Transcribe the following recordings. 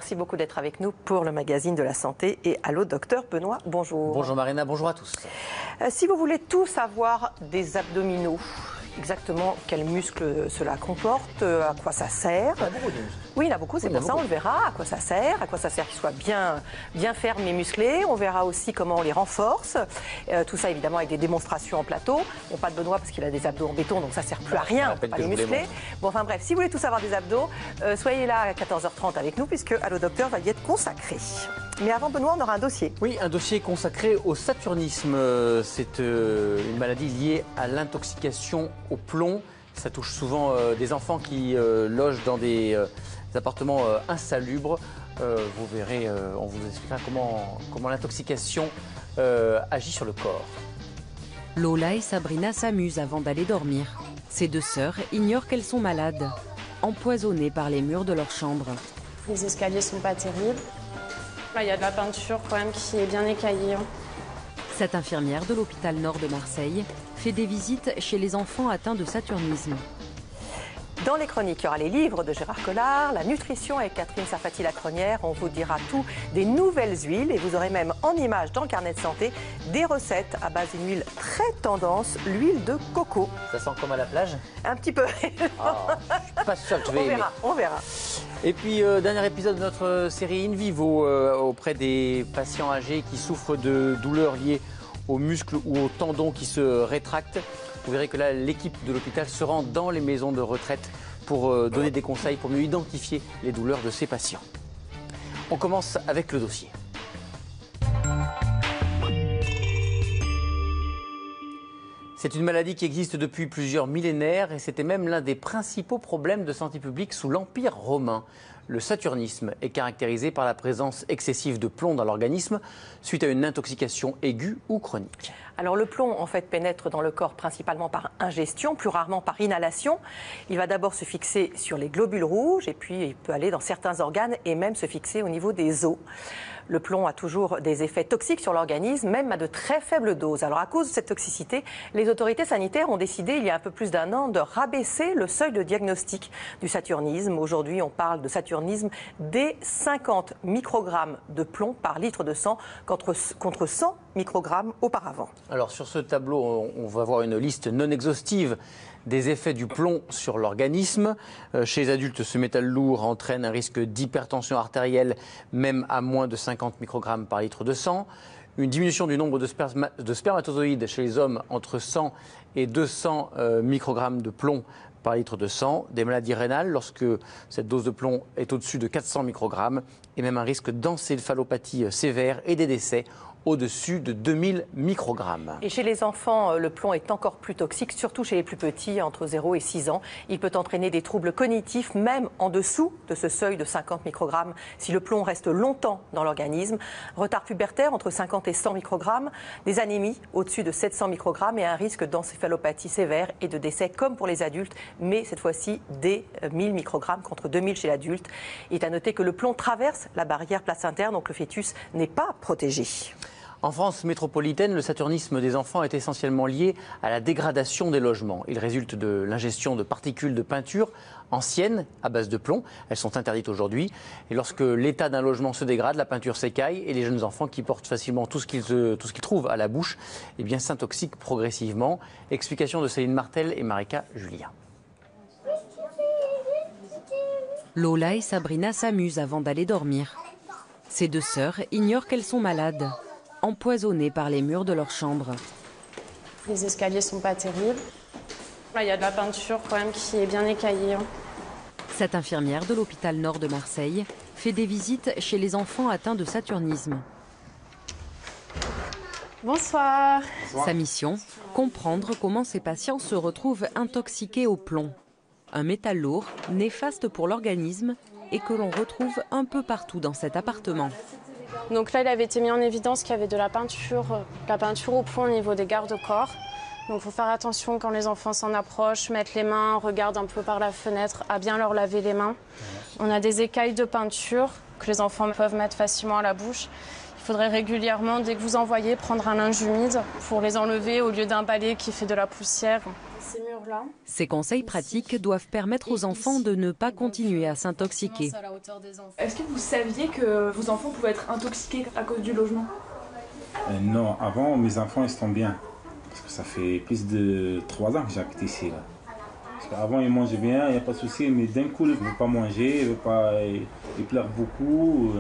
merci beaucoup d'être avec nous pour le magazine de la santé. Et allô, docteur Benoît, bonjour. Bonjour Marina, bonjour à tous. Si vous voulez tout savoir des abdominaux, exactement quels muscles cela comporte, à quoi ça sert. Il y a beaucoup de muscles. Oui, il y en a beaucoup, c'est pour ça, on le verra, à quoi ça sert qu'ils soient bien fermes et musclés. On verra aussi comment on les renforce. Tout ça, évidemment, avec des démonstrations en plateau. Bon, pas de Benoît parce qu'il a des abdos en béton, donc ça ne sert plus à rien, on ne peut pas les muscler. Bon, enfin bref, si vous voulez tout savoir des abdos, soyez là à 14h30 avec nous, puisque Allô Docteur va y être consacré. Mais avant, Benoît, on aura un dossier. Oui, un dossier consacré au saturnisme. C'est une maladie liée à l'intoxication au plomb. Ça touche souvent des enfants qui logent dans des appartements insalubres. Vous verrez, on vous expliquera comment l'intoxication agit sur le corps. Lola et Sabrina s'amusent avant d'aller dormir. Ces deux sœurs ignorent qu'elles sont malades, empoisonnées par les murs de leur chambre. Les escaliers sont pas terribles. Là, il y a de la peinture quand même qui est bien écaillée. Cette infirmière de l'hôpital Nord de Marseille fait des visites chez les enfants atteints de saturnisme. Dans les chroniques, il y aura les livres de Gérard Collard, la nutrition avec Catherine Sarfati-Lacronière. On vous dira tout des nouvelles huiles et vous aurez même en images dans le carnet de santé des recettes à base d'une huile très tendance, l'huile de coco. Ça sent comme à la plage? Un petit peu. Je suis pas sûr que je vais aimer. On verra. Et puis, dernier épisode de notre série In Vivo auprès des patients âgés qui souffrent de douleurs liées aux muscles ou aux tendons qui se rétractent. Vous verrez que là, l'équipe de l'hôpital se rend dans les maisons de retraite pour donner des conseils pour mieux identifier les douleurs de ces patients. On commence avec le dossier. C'est une maladie qui existe depuis plusieurs millénaires et c'était même l'un des principaux problèmes de santé publique sous l'Empire romain. Le saturnisme est caractérisé par la présence excessive de plomb dans l'organisme suite à une intoxication aiguë ou chronique. Alors le plomb en fait pénètre dans le corps principalement par ingestion, plus rarement par inhalation. Il va d'abord se fixer sur les globules rouges et puis il peut aller dans certains organes et même se fixer au niveau des os. Le plomb a toujours des effets toxiques sur l'organisme, même à de très faibles doses. Alors à cause de cette toxicité, les autorités sanitaires ont décidé il y a un peu plus d'un an de rabaisser le seuil de diagnostic du saturnisme. Aujourd'hui, on parle de saturnisme dès 50 microgrammes de plomb par litre de sang contre 100 microgrammes auparavant. Alors sur ce tableau, on va voir une liste non exhaustive des effets du plomb sur l'organisme. Chez les adultes, ce métal lourd entraîne un risque d'hypertension artérielle, même à moins de 50 microgrammes par litre de sang. Une diminution du nombre de spermatozoïdes chez les hommes entre 100 et 200 microgrammes de plomb par litre de sang. Des maladies rénales lorsque cette dose de plomb est au-dessus de 400 microgrammes. Et même un risque d'encéphalopathie sévère et des décès au-dessus de 2000 microgrammes. Et chez les enfants, le plomb est encore plus toxique, surtout chez les plus petits, entre 0 et 6 ans. Il peut entraîner des troubles cognitifs, même en dessous de ce seuil de 50 microgrammes, si le plomb reste longtemps dans l'organisme. Retard pubertaire entre 50 et 100 microgrammes, des anémies au-dessus de 700 microgrammes et un risque d'encéphalopathie sévère et de décès comme pour les adultes, mais cette fois-ci dès 1000 microgrammes contre 2000 chez l'adulte. Il est à noter que le plomb traverse la barrière placentaire, donc le fœtus n'est pas protégé. En France métropolitaine, le saturnisme des enfants est essentiellement lié à la dégradation des logements. Il résulte de l'ingestion de particules de peinture anciennes à base de plomb. Elles sont interdites aujourd'hui. Et lorsque l'état d'un logement se dégrade, la peinture s'écaille et les jeunes enfants qui portent facilement tout ce qu'ils trouvent à la bouche eh bien, s'intoxiquent progressivement. Explication de Céline Martel et Marika Julien. Lola et Sabrina s'amusent avant d'aller dormir. Ces deux sœurs ignorent qu'elles sont malades, empoisonnées par les murs de leur chambre. Les escaliers sont pas terribles. Là, il y a de la peinture quand même qui est bien écaillée. Cette infirmière de l'hôpital Nord de Marseille fait des visites chez les enfants atteints de saturnisme. Bonsoir. Sa mission, comprendre comment ces patients se retrouvent intoxiqués au plomb. Un métal lourd, néfaste pour l'organisme et que l'on retrouve un peu partout dans cet appartement. Donc là, il avait été mis en évidence qu'il y avait de la peinture au plomb au niveau des garde-corps. Donc il faut faire attention quand les enfants s'en approchent, mettre les mains, regardent un peu par la fenêtre, à bien leur laver les mains. On a des écailles de peinture que les enfants peuvent mettre facilement à la bouche. Il faudrait régulièrement, dès que vous envoyez, prendre un linge humide pour les enlever au lieu d'un balai qui fait de la poussière. ces murs-là. Ces conseils pratiques doivent permettre aux enfants de ne pas continuer à s'intoxiquer. Est-ce que vous saviez que vos enfants pouvaient être intoxiqués à cause du logement? Non, avant mes enfants ils sont bien. Parce que ça fait plus de 3 ans que j'habite ici. Là. Parce qu'avant ils mangeaient bien, il n'y a pas de souci, mais d'un coup ils ne veulent pas manger, ils pleurent beaucoup.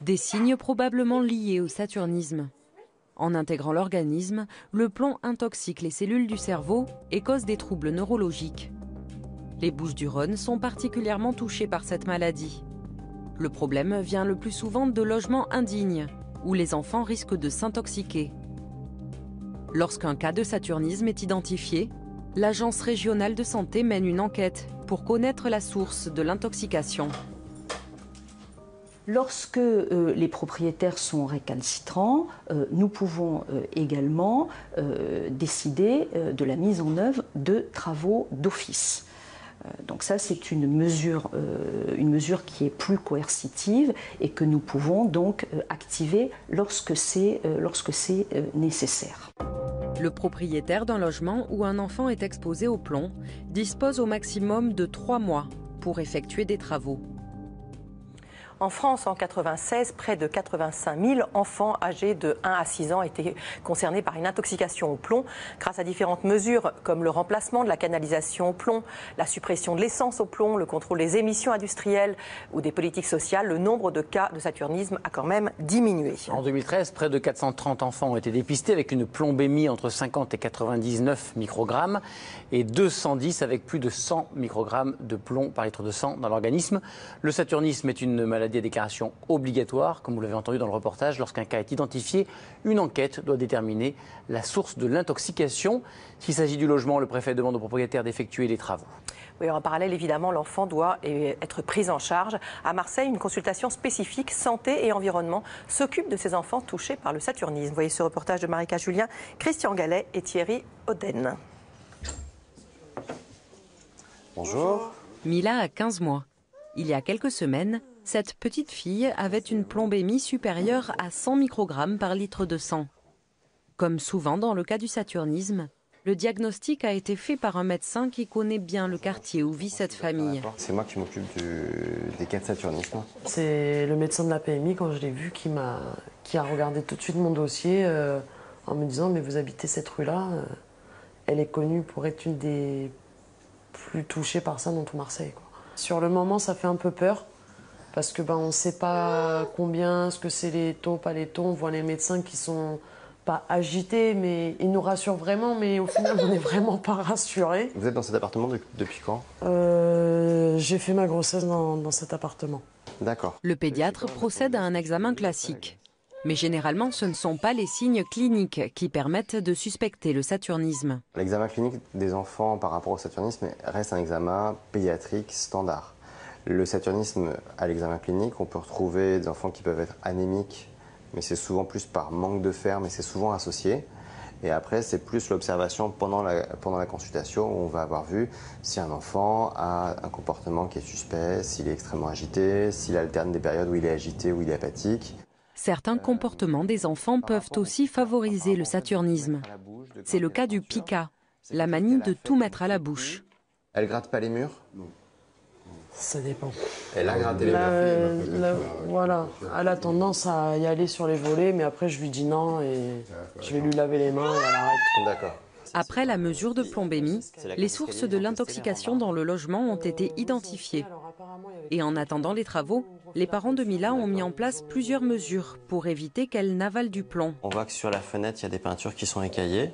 Des signes probablement liés au saturnisme. En intégrant l'organisme, le plomb intoxique les cellules du cerveau et cause des troubles neurologiques. Les Bouches-du-Rhône sont particulièrement touchées par cette maladie. Le problème vient le plus souvent de logements indignes, où les enfants risquent de s'intoxiquer. Lorsqu'un cas de saturnisme est identifié, l'Agence régionale de santé mène une enquête pour connaître la source de l'intoxication. Lorsque les propriétaires sont récalcitrants, nous pouvons également décider de la mise en œuvre de travaux d'office. Donc ça, c'est une mesure qui est plus coercitive et que nous pouvons donc activer lorsque c'est nécessaire. Le propriétaire d'un logement où un enfant est exposé au plomb dispose au maximum de 3 mois pour effectuer des travaux. En France, en 1996, près de 85 000 enfants âgés de 1 à 6 ans étaient concernés par une intoxication au plomb. Grâce à différentes mesures comme le remplacement de la canalisation au plomb, la suppression de l'essence au plomb, le contrôle des émissions industrielles ou des politiques sociales, le nombre de cas de saturnisme a quand même diminué. En 2013, près de 430 enfants ont été dépistés avec une plombémie entre 50 et 99 microgrammes et 210 avec plus de 100 microgrammes de plomb par litre de sang dans l'organisme. Le saturnisme est une maladie à déclaration obligatoire, comme vous l'avez entendu dans le reportage. Lorsqu'un cas est identifié, une enquête doit déterminer la source de l'intoxication. S'il s'agit du logement, le préfet demande au propriétaire d'effectuer les travaux. Oui, en parallèle, évidemment, l'enfant doit être pris en charge. À Marseille, une consultation spécifique santé et environnement s'occupe de ces enfants touchés par le saturnisme. Vous voyez ce reportage de Marika Julien, Christian Gallet et Thierry Oden. Bonjour. Mila a 15 mois. Il y a quelques semaines, cette petite fille avait une plombémie supérieure à 100 microgrammes par litre de sang. Comme souvent dans le cas du saturnisme, le diagnostic a été fait par un médecin qui connaît bien le quartier où vit cette famille. C'est moi qui m'occupe des cas de saturnisme. C'est le médecin de la PMI, quand je l'ai vu, qui a regardé tout de suite mon dossier en me disant « mais vous habitez cette rue-là, elle est connue pour être une des plus touchées par ça dans tout Marseille. » Sur le moment, ça fait un peu peur. Parce que on ne sait pas combien, ce que c'est les taux, pas les taux. On voit les médecins qui sont pas agités, mais ils nous rassurent vraiment. Mais au final, on n'est vraiment pas rassurés. Vous êtes dans cet appartement depuis quand? J'ai fait ma grossesse dans cet appartement. D'accord. Le pédiatre procède à un examen classique. Mais généralement, ce ne sont pas les signes cliniques qui permettent de suspecter le saturnisme. L'examen clinique des enfants par rapport au saturnisme reste un examen pédiatrique standard. Le saturnisme, à l'examen clinique, on peut retrouver des enfants qui peuvent être anémiques, mais c'est souvent plus par manque de fer, mais c'est souvent associé. Et après, c'est plus l'observation pendant la consultation où on va avoir vu si un enfant a un comportement qui est suspect, s'il est extrêmement agité, s'il alterne des périodes où il est agité, où il est apathique. Certains comportements des enfants peuvent aussi favoriser le saturnisme. C'est le cas du pica, la manie de tout mettre à la bouche. Elle gratte pas les murs? Ça dépend. Elle a gratté les murs. Voilà, elle a tendance à y aller sur les volets, mais après je lui dis non et je vais lui laver les mains et elle arrête. D'accord. Après la mesure de plombémie, les sources de l'intoxication dans le logement ont été identifiées. Et en attendant les travaux, les parents de Mila ont mis en place plusieurs mesures pour éviter qu'elle n'avale du plomb. On voit que sur la fenêtre, il y a des peintures qui sont écaillées.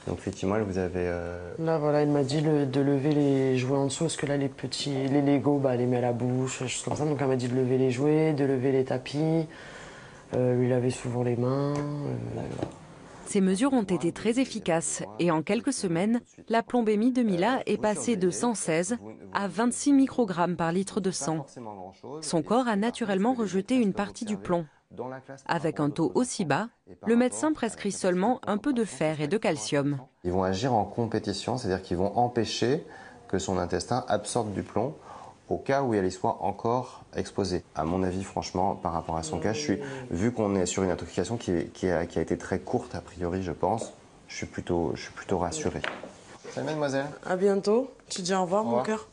Donc effectivement, vous avez... Là, voilà, elle m'a dit de lever les jouets en dessous, parce que là, les Legos, elle les met à la bouche, choses comme ça. Donc elle m'a dit de lever les jouets, de lever les tapis, lui laver souvent les mains. Ces mesures ont été très efficaces et en quelques semaines, la plombémie de Mila est passée de 116 à 26 microgrammes par litre de sang. Son corps a naturellement rejeté une partie du plomb. Avec un taux aussi bas, le médecin prescrit seulement un peu de fer et de calcium. Ils vont agir en compétition, c'est-à-dire qu'ils vont empêcher que son intestin absorbe du plomb au cas où elle y soit encore exposée. À mon avis, franchement, par rapport à son cas, vu qu'on est sur une intoxication qui a été très courte, a priori, je pense, je je suis plutôt rassuré. Salut mademoiselle. À bientôt. Tu dis au revoir, mon cœur.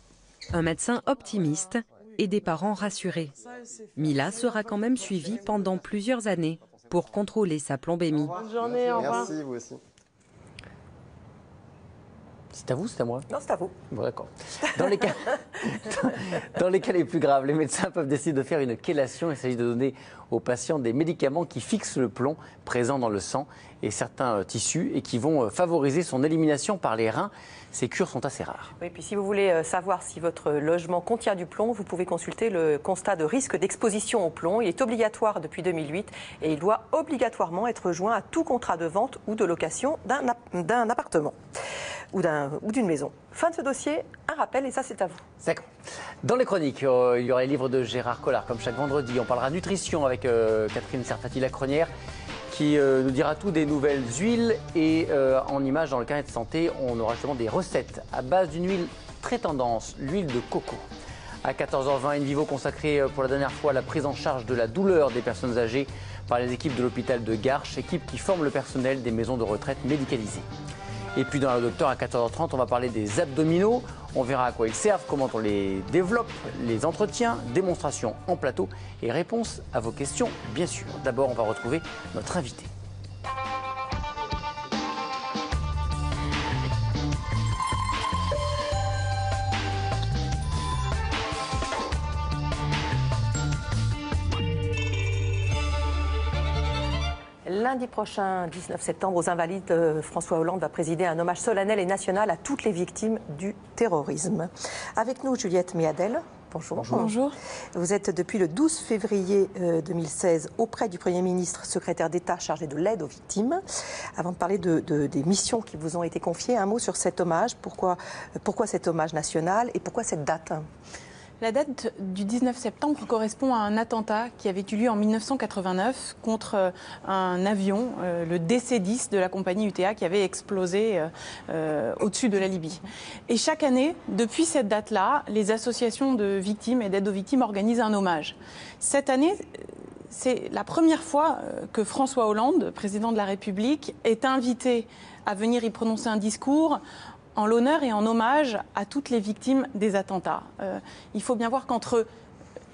Un médecin optimiste et des parents rassurés. Mila sera quand même suivie pendant plusieurs années pour contrôler sa plombémie. Bonne journée, au revoir. Merci, vous aussi. C'est à vous, c'est à moi? Non, c'est à vous. Bon, d'accord. Dans les cas les plus graves, les médecins peuvent décider de faire une chélation. Il s'agit de donner aux patients des médicaments qui fixent le plomb présent dans le sang et certains tissus et qui vont favoriser son élimination par les reins. Ces cures sont assez rares. Oui, puis si vous voulez savoir si votre logement contient du plomb, vous pouvez consulter le constat de risque d'exposition au plomb. Il est obligatoire depuis 2008 et il doit obligatoirement être joint à tout contrat de vente ou de location d'un appartement ou d'une maison. Fin de ce dossier, un rappel et ça c'est à vous. D'accord. Dans les chroniques, il y aura les livres de Gérard Collard comme chaque vendredi. On parlera nutrition avec Catherine Serfati-Lacronière qui nous dira tout des nouvelles huiles et en images dans le carnet de santé, on aura justement des recettes à base d'une huile très tendance, l'huile de coco. À 14h20, In Vivo consacré pour la dernière fois à la prise en charge de la douleur des personnes âgées par les équipes de l'hôpital de Garches, équipes qui forment le personnel des maisons de retraite médicalisées. Et puis dans le docteur, à 14h30, on va parler des abdominaux. On verra à quoi ils servent, comment on les développe, les entretiens, démonstrations en plateau et réponses à vos questions, bien sûr. D'abord, on va retrouver notre invité. Lundi prochain, 19 septembre, aux Invalides, François Hollande va présider un hommage solennel et national à toutes les victimes du terrorisme. Avec nous, Juliette Méadel. Bonjour. Bonjour. Vous êtes depuis le 12 février 2016 auprès du Premier ministre, secrétaire d'État chargé de l'aide aux victimes. Avant de parler des missions qui vous ont été confiées, un mot sur cet hommage. Pourquoi cet hommage national et pourquoi cette date ? La date du 19 septembre correspond à un attentat qui avait eu lieu en 1989 contre un avion, le DC-10 de la compagnie UTA, qui avait explosé au-dessus de la Libye. Et chaque année, depuis cette date-là, les associations de victimes et d'aide aux victimes organisent un hommage. Cette année, c'est la première fois que François Hollande, président de la République, est invité à venir y prononcer un discours en l'honneur et en hommage à toutes les victimes des attentats. Il faut bien voir qu'entre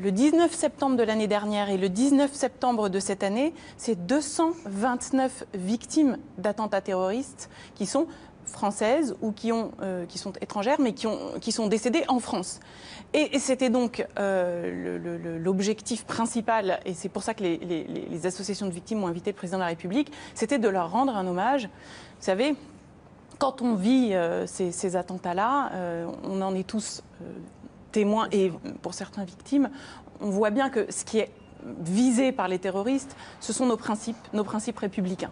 le 19 septembre de l'année dernière et le 19 septembre de cette année, c'est 229 victimes d'attentats terroristes qui sont françaises ou qui sont étrangères, mais qui sont décédées en France. Et c'était donc l'objectif principal, et c'est pour ça que les associations de victimes ont invité le président de la République, c'était de leur rendre un hommage. Vous savez, quand on vit ces attentats-là, on en est tous témoins et pour certains victimes, on voit bien que ce qui est visé par les terroristes, ce sont nos principes républicains.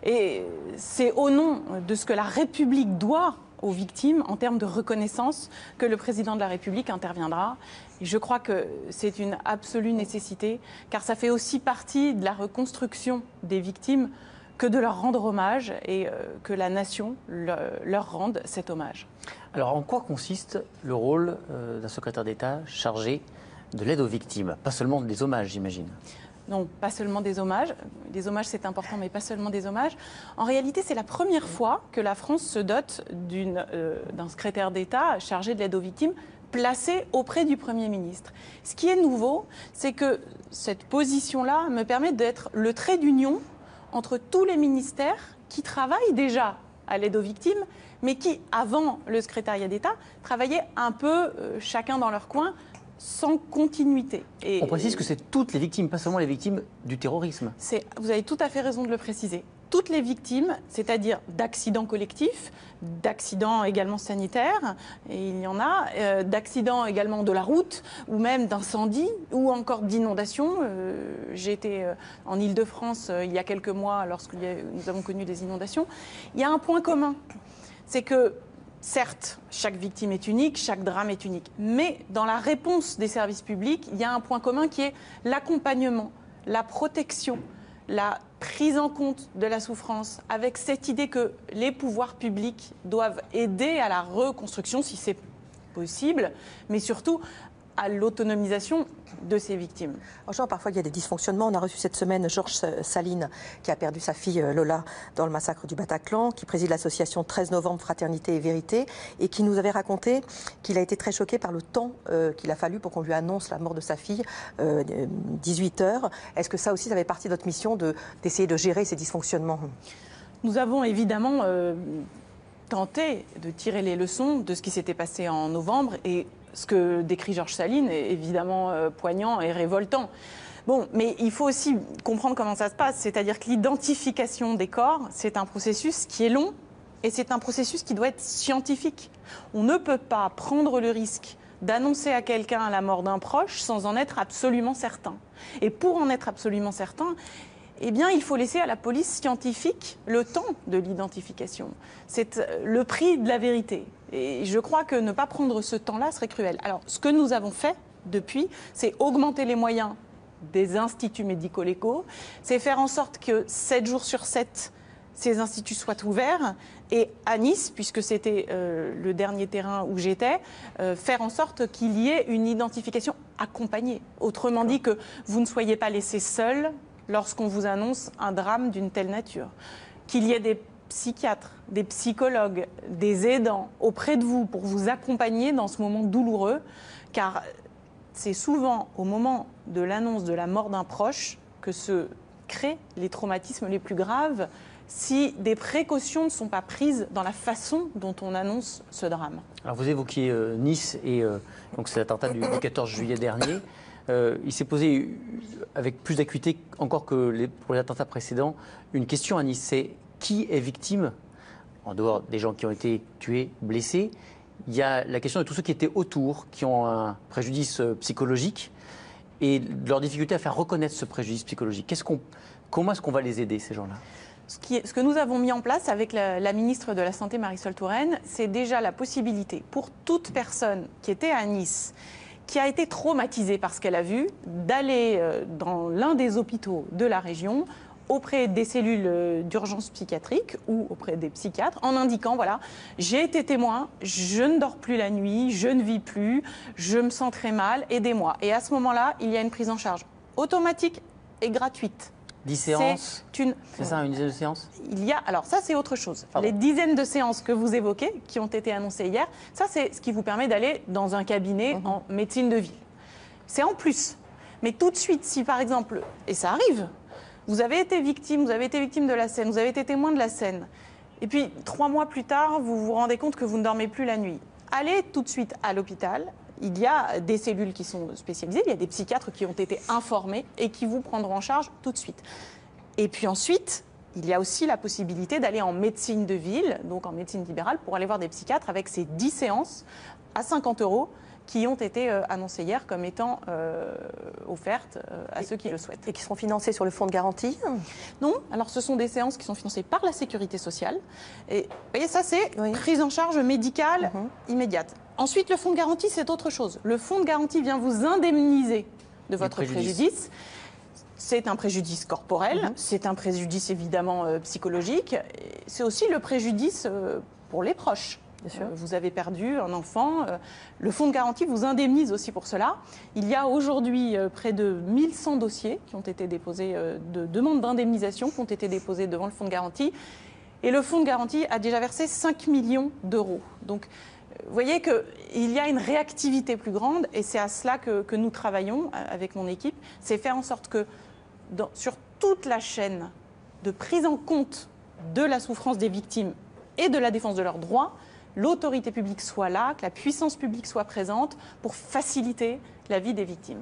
Et c'est au nom de ce que la République doit aux victimes en termes de reconnaissance que le président de la République interviendra. Et je crois que c'est une absolue nécessité, car ça fait aussi partie de la reconstruction des victimes que de leur rendre hommage et que la nation leur rende cet hommage. Alors en quoi consiste le rôle d'un secrétaire d'État chargé de l'aide aux victimes? Pas seulement des hommages, j'imagine. Non, pas seulement des hommages. Des hommages, c'est important, mais pas seulement des hommages. En réalité, c'est la première fois que la France se dote d'un secrétaire d'État chargé de l'aide aux victimes placé auprès du Premier ministre. Ce qui est nouveau, c'est que cette position-là me permet d'être le trait d'union entre tous les ministères qui travaillent déjà à l'aide aux victimes, mais qui, avant le secrétariat d'État, travaillaient un peu chacun dans leur coin, sans continuité. On précise que c'est toutes les victimes, pas seulement les victimes du terrorisme. Vous avez tout à fait raison de le préciser. Toutes les victimes, c'est-à-dire d'accidents collectifs, d'accidents également sanitaires, et il y en a, d'accidents également de la route, ou même d'incendies, ou encore d'inondations. J'ai été en Île-de-France il y a quelques mois, lorsque nous avons connu des inondations. Il y a un point commun, c'est que certes, chaque victime est unique, chaque drame est unique, mais dans la réponse des services publics, il y a un point commun qui est l'accompagnement, la protection, la prise en compte de la souffrance, avec cette idée que les pouvoirs publics doivent aider à la reconstruction, si c'est possible, mais surtout à l'autonomisation de ces victimes. Franchement, parfois, il y a des dysfonctionnements. On a reçu cette semaine Georges Saline, qui a perdu sa fille Lola dans le massacre du Bataclan, qui préside l'association 13 novembre Fraternité et Vérité, et qui nous avait raconté qu'il a été très choqué par le temps qu'il a fallu pour qu'on lui annonce la mort de sa fille, 18 heures. Est-ce que ça aussi, ça fait partie de notre mission d'essayer de gérer ces dysfonctionnements? Nous avons évidemment tenté de tirer les leçons de ce qui s'était passé en novembre, et ce que décrit Georges Saline est évidemment poignant et révoltant. Bon, mais il faut aussi comprendre comment ça se passe, c'est-à-dire que l'identification des corps, c'est un processus qui est long et c'est un processus qui doit être scientifique. On ne peut pas prendre le risque d'annoncer à quelqu'un la mort d'un proche sans en être absolument certain. Et pour en être absolument certain, eh bien, il faut laisser à la police scientifique le temps de l'identification. C'est le prix de la vérité. Et je crois que ne pas prendre ce temps-là serait cruel. Alors, ce que nous avons fait depuis, c'est augmenter les moyens des instituts médico-légaux, c'est faire en sorte que 7 jours sur 7, ces instituts soient ouverts. Et à Nice, puisque c'était le dernier terrain où j'étais, faire en sorte qu'il y ait une identification accompagnée. Autrement dit, que vous ne soyez pas laissés seuls lorsqu'on vous annonce un drame d'une telle nature. Qu'il y ait des psychiatres, des psychologues, des aidants auprès de vous pour vous accompagner dans ce moment douloureux, car c'est souvent au moment de l'annonce de la mort d'un proche que se créent les traumatismes les plus graves si des précautions ne sont pas prises dans la façon dont on annonce ce drame. Alors vous évoquiez Nice et donc c'est l'attentat du 14 juillet dernier. Il s'est posé avec plus d'acuité encore que pour les attentats précédents une question à Nice, c'est qui est victime, en dehors des gens qui ont été tués, blessés. Il y a la question de tous ceux qui étaient autour, qui ont un préjudice psychologique et leur difficulté à faire reconnaître ce préjudice psychologique. Comment est-ce qu'on va les aider, ces gens-là ? Ce que nous avons mis en place avec la ministre de la Santé, Marisol Touraine, c'est déjà la possibilité pour toute personne qui était à Nice, qui a été traumatisée par ce qu'elle a vu, d'aller dans l'un des hôpitaux de la région auprès des cellules d'urgence psychiatrique ou auprès des psychiatres en indiquant, voilà, j'ai été témoin, je ne dors plus la nuit, je ne vis plus, je me sens très mal, aidez-moi. Et à ce moment-là, il y a une prise en charge automatique et gratuite. 10 séances, c'est ça, une dizaine de séances ? Alors ça, c'est autre chose. Pardon. Les dizaines de séances que vous évoquez, qui ont été annoncées hier, ça, c'est ce qui vous permet d'aller dans un cabinet en médecine de ville. C'est en plus. Mais tout de suite, si par exemple, et ça arrive, vous avez été victime de la scène, vous avez été témoin de la scène, et puis 3 mois plus tard, vous vous rendez compte que vous ne dormez plus la nuit. Allez tout de suite à l'hôpital. Il y a des cellules qui sont spécialisées, il y a des psychiatres qui ont été informés et qui vous prendront en charge tout de suite. Et puis ensuite, il y a aussi la possibilité d'aller en médecine de ville, donc en médecine libérale, pour aller voir des psychiatres avec ces 10 séances à 50 € qui ont été annoncées hier comme étant offertes à ceux qui le souhaitent. Et qui seront financées sur le fonds de garantie ? Non, alors ce sont des séances qui sont financées par la sécurité sociale. Et vous voyez, ça c'est prise en charge médicale immédiate. Ensuite, le fonds de garantie, c'est autre chose. Le fonds de garantie vient vous indemniser de votre préjudice. C'est un préjudice corporel, c'est un préjudice évidemment psychologique. C'est aussi le préjudice pour les proches. Vous avez perdu un enfant. Le fonds de garantie vous indemnise aussi pour cela. Il y a aujourd'hui près de 1100 dossiers qui ont été déposés, de demandes d'indemnisation qui ont été déposés devant le fonds de garantie. Et le fonds de garantie a déjà versé 5 millions d'euros. Donc, vous voyez qu'il y a une réactivité plus grande et c'est à cela que nous travaillons avec mon équipe. C'est faire en sorte que sur toute la chaîne de prise en compte de la souffrance des victimes et de la défense de leurs droits, l'autorité publique soit là, que la puissance publique soit présente pour faciliter la vie des victimes.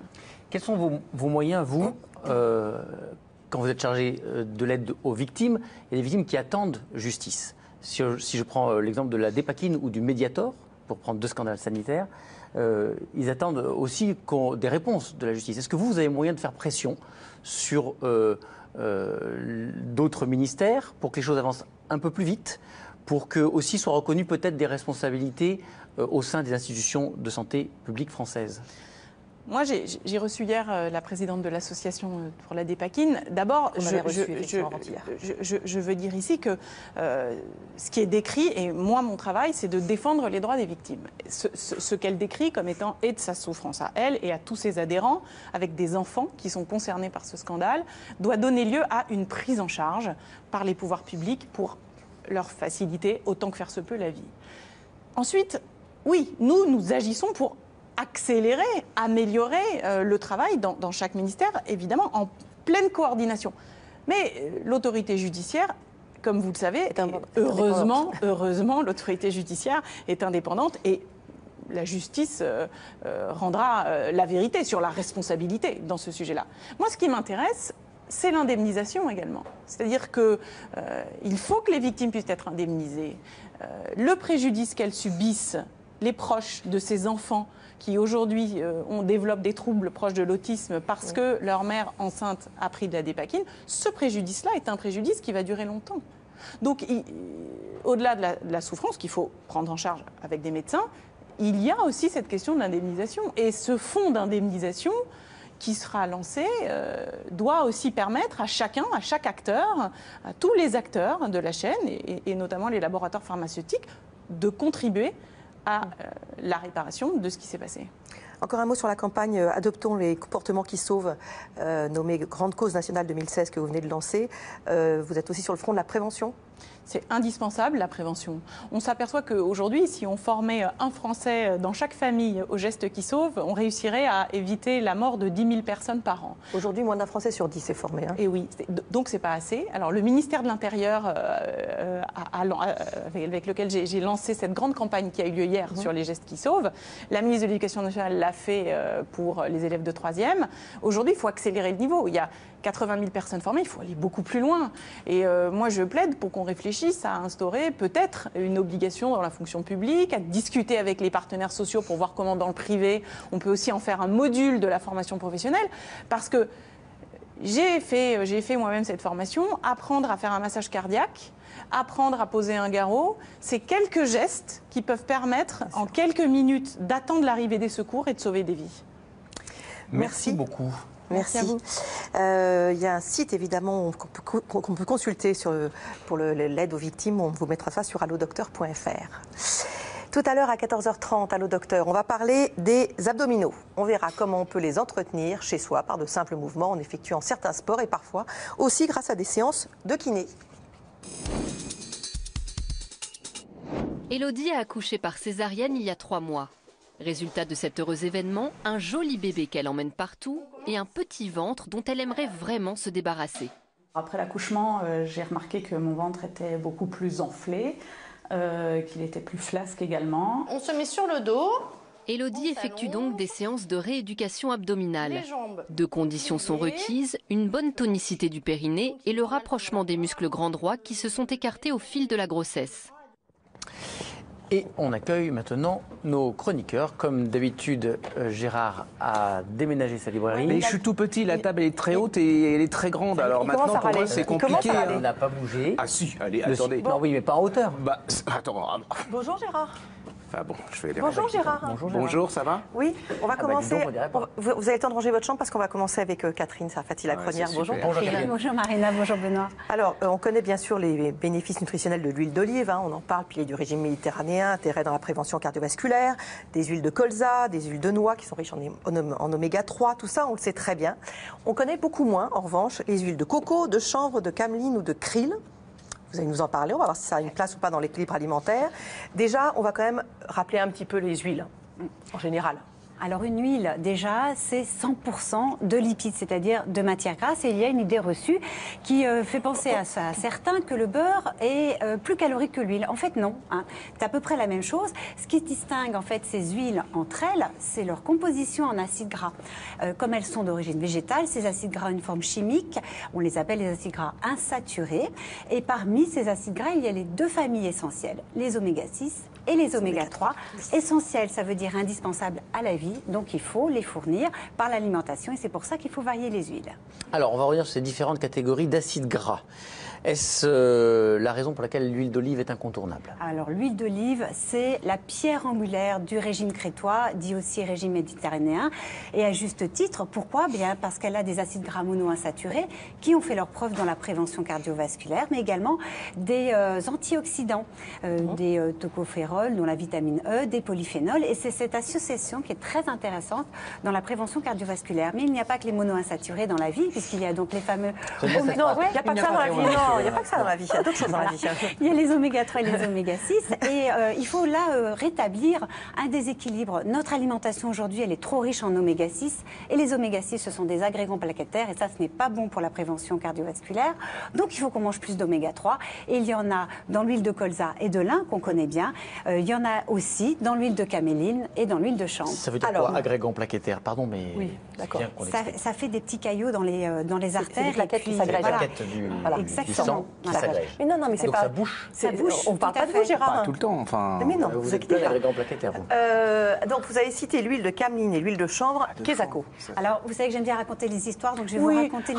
Quels sont vos moyens, vous, quand vous êtes chargé de l'aide aux victimes et des victimes qui attendent justice ? Si je prends l'exemple de la Dépakine ou du Mediator, pour prendre 2 scandales sanitaires, ils attendent aussi des réponses de la justice. Est-ce que vous avez moyen de faire pression sur d'autres ministères pour que les choses avancent un peu plus vite, pour que aussi soient reconnues peut-être des responsabilités au sein des institutions de santé publique françaises ? Moi, j'ai reçu hier la présidente de l'association pour la dépakine. D'abord, je veux dire ici que ce qui est décrit, et moi, mon travail, c'est de défendre les droits des victimes. Ce qu'elle décrit comme étant et de sa souffrance à elle et à tous ses adhérents, avec des enfants qui sont concernés par ce scandale, doit donner lieu à une prise en charge par les pouvoirs publics pour leur faciliter autant que faire se peut la vie. Ensuite, oui, nous agissons pour accélérer, améliorer le travail dans chaque ministère, évidemment, en pleine coordination. Mais l'autorité judiciaire, comme vous le savez, heureusement, l'autorité judiciaire est indépendante et la justice rendra la vérité sur la responsabilité dans ce sujet-là. Moi, ce qui m'intéresse, c'est l'indemnisation également. C'est-à-dire qu'il faut que les victimes puissent être indemnisées. Le préjudice qu'elles subissent, les proches de ces enfants qui aujourd'hui développent des troubles proches de l'autisme parce que leur mère enceinte a pris de la dépakine, ce préjudice-là est un préjudice qui va durer longtemps. Donc, au-delà de la souffrance qu'il faut prendre en charge avec des médecins, il y a aussi cette question de l'indemnisation. Et ce fonds d'indemnisation qui sera lancé doit aussi permettre à chaque acteur, à tous les acteurs de la chaîne, et notamment les laboratoires pharmaceutiques, de contribuer à la réparation de ce qui s'est passé. Encore un mot sur la campagne « Adoptons les comportements qui sauvent », nommée Grande Cause nationale 2016 que vous venez de lancer. Vous êtes aussi sur le front de la prévention ? C'est indispensable, la prévention. On s'aperçoit qu'aujourd'hui, si on formait un Français dans chaque famille aux gestes qui sauvent, on réussirait à éviter la mort de 10 000 personnes par an. Aujourd'hui, moins d'un Français sur 10 est formé. Et oui, donc c'est pas assez. Alors le ministère de l'Intérieur, avec lequel j'ai lancé cette grande campagne qui a eu lieu hier sur les gestes qui sauvent, la ministre de l'Éducation nationale l'a fait pour les élèves de 3e. Aujourd'hui, il faut accélérer le niveau. Il y a 80 000 personnes formées, il faut aller beaucoup plus loin. Et moi, je plaide pour qu'on réfléchisse à instaurer peut-être une obligation dans la fonction publique, à discuter avec les partenaires sociaux pour voir comment dans le privé, on peut aussi en faire un module de la formation professionnelle. Parce que j'ai fait moi-même cette formation, apprendre à faire un massage cardiaque, apprendre à poser un garrot, c'est quelques gestes qui peuvent permettre en quelques minutes d'attendre l'arrivée des secours et de sauver des vies. Merci beaucoup. Merci à vous. Il y a un site évidemment qu'on peut consulter pour l'aide aux victimes. On vous mettra ça sur allodocteur.fr. Tout à l'heure à 14h30, Allo Docteur, on va parler des abdominaux. On verra comment on peut les entretenir chez soi par de simples mouvements en effectuant certains sports et parfois aussi grâce à des séances de kiné. Élodie a accouché par césarienne il y a 3 mois. Résultat de cet heureux événement, un joli bébé qu'elle emmène partout et un petit ventre dont elle aimerait vraiment se débarrasser. Après l'accouchement, j'ai remarqué que mon ventre était beaucoup plus enflé, qu'il était plus flasque également. On se met sur le dos. Élodie effectue donc des séances de rééducation abdominale. 2 conditions sont requises, une bonne tonicité du périnée et le rapprochement des muscles grands droits qui se sont écartés au fil de la grossesse. Et on accueille maintenant nos chroniqueurs. Comme d'habitude, Gérard a déménagé sa librairie. Mais je suis tout petit, la table est très haute et elle est très grande. Alors maintenant, pour moi, c'est compliqué. On n'a pas bougé. Ah si, allez, attendez. Non, oui, mais pas en hauteur. Bah, attends. Bonjour Gérard. Enfin bon, je vais aller. Bonjour Gérard. Bonjour, ça va? Oui, on va commencer. Donc, vous avez le temps de ranger votre chambre parce qu'on va commencer avec Catherine Sarfati, la cronière. Bonjour Catherine. Bonjour Marina, bonjour Benoît. Alors, on connaît bien sûr les bénéfices nutritionnels de l'huile d'olive. On en parle, pilier du régime méditerranéen, intérêt dans la prévention cardiovasculaire, des huiles de colza, des huiles de noix qui sont riches en oméga 3, tout ça, on le sait très bien. On connaît beaucoup moins, en revanche, les huiles de coco, de chanvre, de cameline ou de krill. Vous allez nous en parler, on va voir si ça a une place ou pas dans l'équilibre alimentaire. Déjà, on va quand même rappeler un petit peu les huiles, en général. Alors une huile, déjà, c'est 100% de lipides, c'est-à-dire de matière grasse. Et il y a une idée reçue qui fait penser à certains que le beurre est plus calorique que l'huile. En fait, non. C'est à peu près la même chose. Ce qui distingue en fait ces huiles entre elles, c'est leur composition en acides gras. Comme elles sont d'origine végétale, ces acides gras ont une forme chimique. On les appelle les acides gras insaturés. Et parmi ces acides gras, il y a les 2 familles essentielles, les oméga 6 et les oméga 3. Essentiels, ça veut dire indispensables à la vie, donc il faut les fournir par l'alimentation et c'est pour ça qu'il faut varier les huiles. Alors, on va revenir sur ces différentes catégories d'acides gras. Est-ce la raison pour laquelle l'huile d'olive est incontournable? Alors l'huile d'olive, c'est la pierre angulaire du régime crétois, dit aussi régime méditerranéen. Et à juste titre, pourquoi? Bien parce qu'elle a des acides gras monoinsaturés qui ont fait leur preuve dans la prévention cardiovasculaire, mais également des antioxydants, des tocophérols, dont la vitamine E, des polyphénols. Et c'est cette association qui est très intéressante dans la prévention cardiovasculaire. Mais il n'y a pas que les monoinsaturés dans la vie, puisqu'il y a donc les fameux... Non, il n'y a pas que ça dans la vie. Non, il n'y a pas que ça dans la vie. Il y a d'autres choses dans la vie. Il y a les oméga 3 et les oméga 6. Et il faut là rétablir un déséquilibre. Notre alimentation aujourd'hui, elle est trop riche en oméga 6. Et les oméga 6, ce sont des agrégants plaquettaires. Et ça, ce n'est pas bon pour la prévention cardiovasculaire. Donc, il faut qu'on mange plus d'oméga 3. Et il y en a dans l'huile de colza et de lin, qu'on connaît bien. Il y en a aussi dans l'huile de caméline et dans l'huile de chanvre. Ça veut dire quoi, agrégants plaquettaires? Pardon, mais... Oui, d'accord. Ça fait des petits caillots dans les artères. C'est des plaquettes qui s'agrègent. Du sang qui s'agrège. Mais non, mais c'est pas... Ça bouche. On ne parle pas de vous, Gérard. Pas tout le temps, enfin... Mais non, vous êtes plein d'agrégants plaquettaires, vous. Donc, vous avez cité l'huile de cameline et l'huile de chanvre. Quesaco. Alors, vous savez que j'aime bien raconter les histoires, donc je vais vous raconter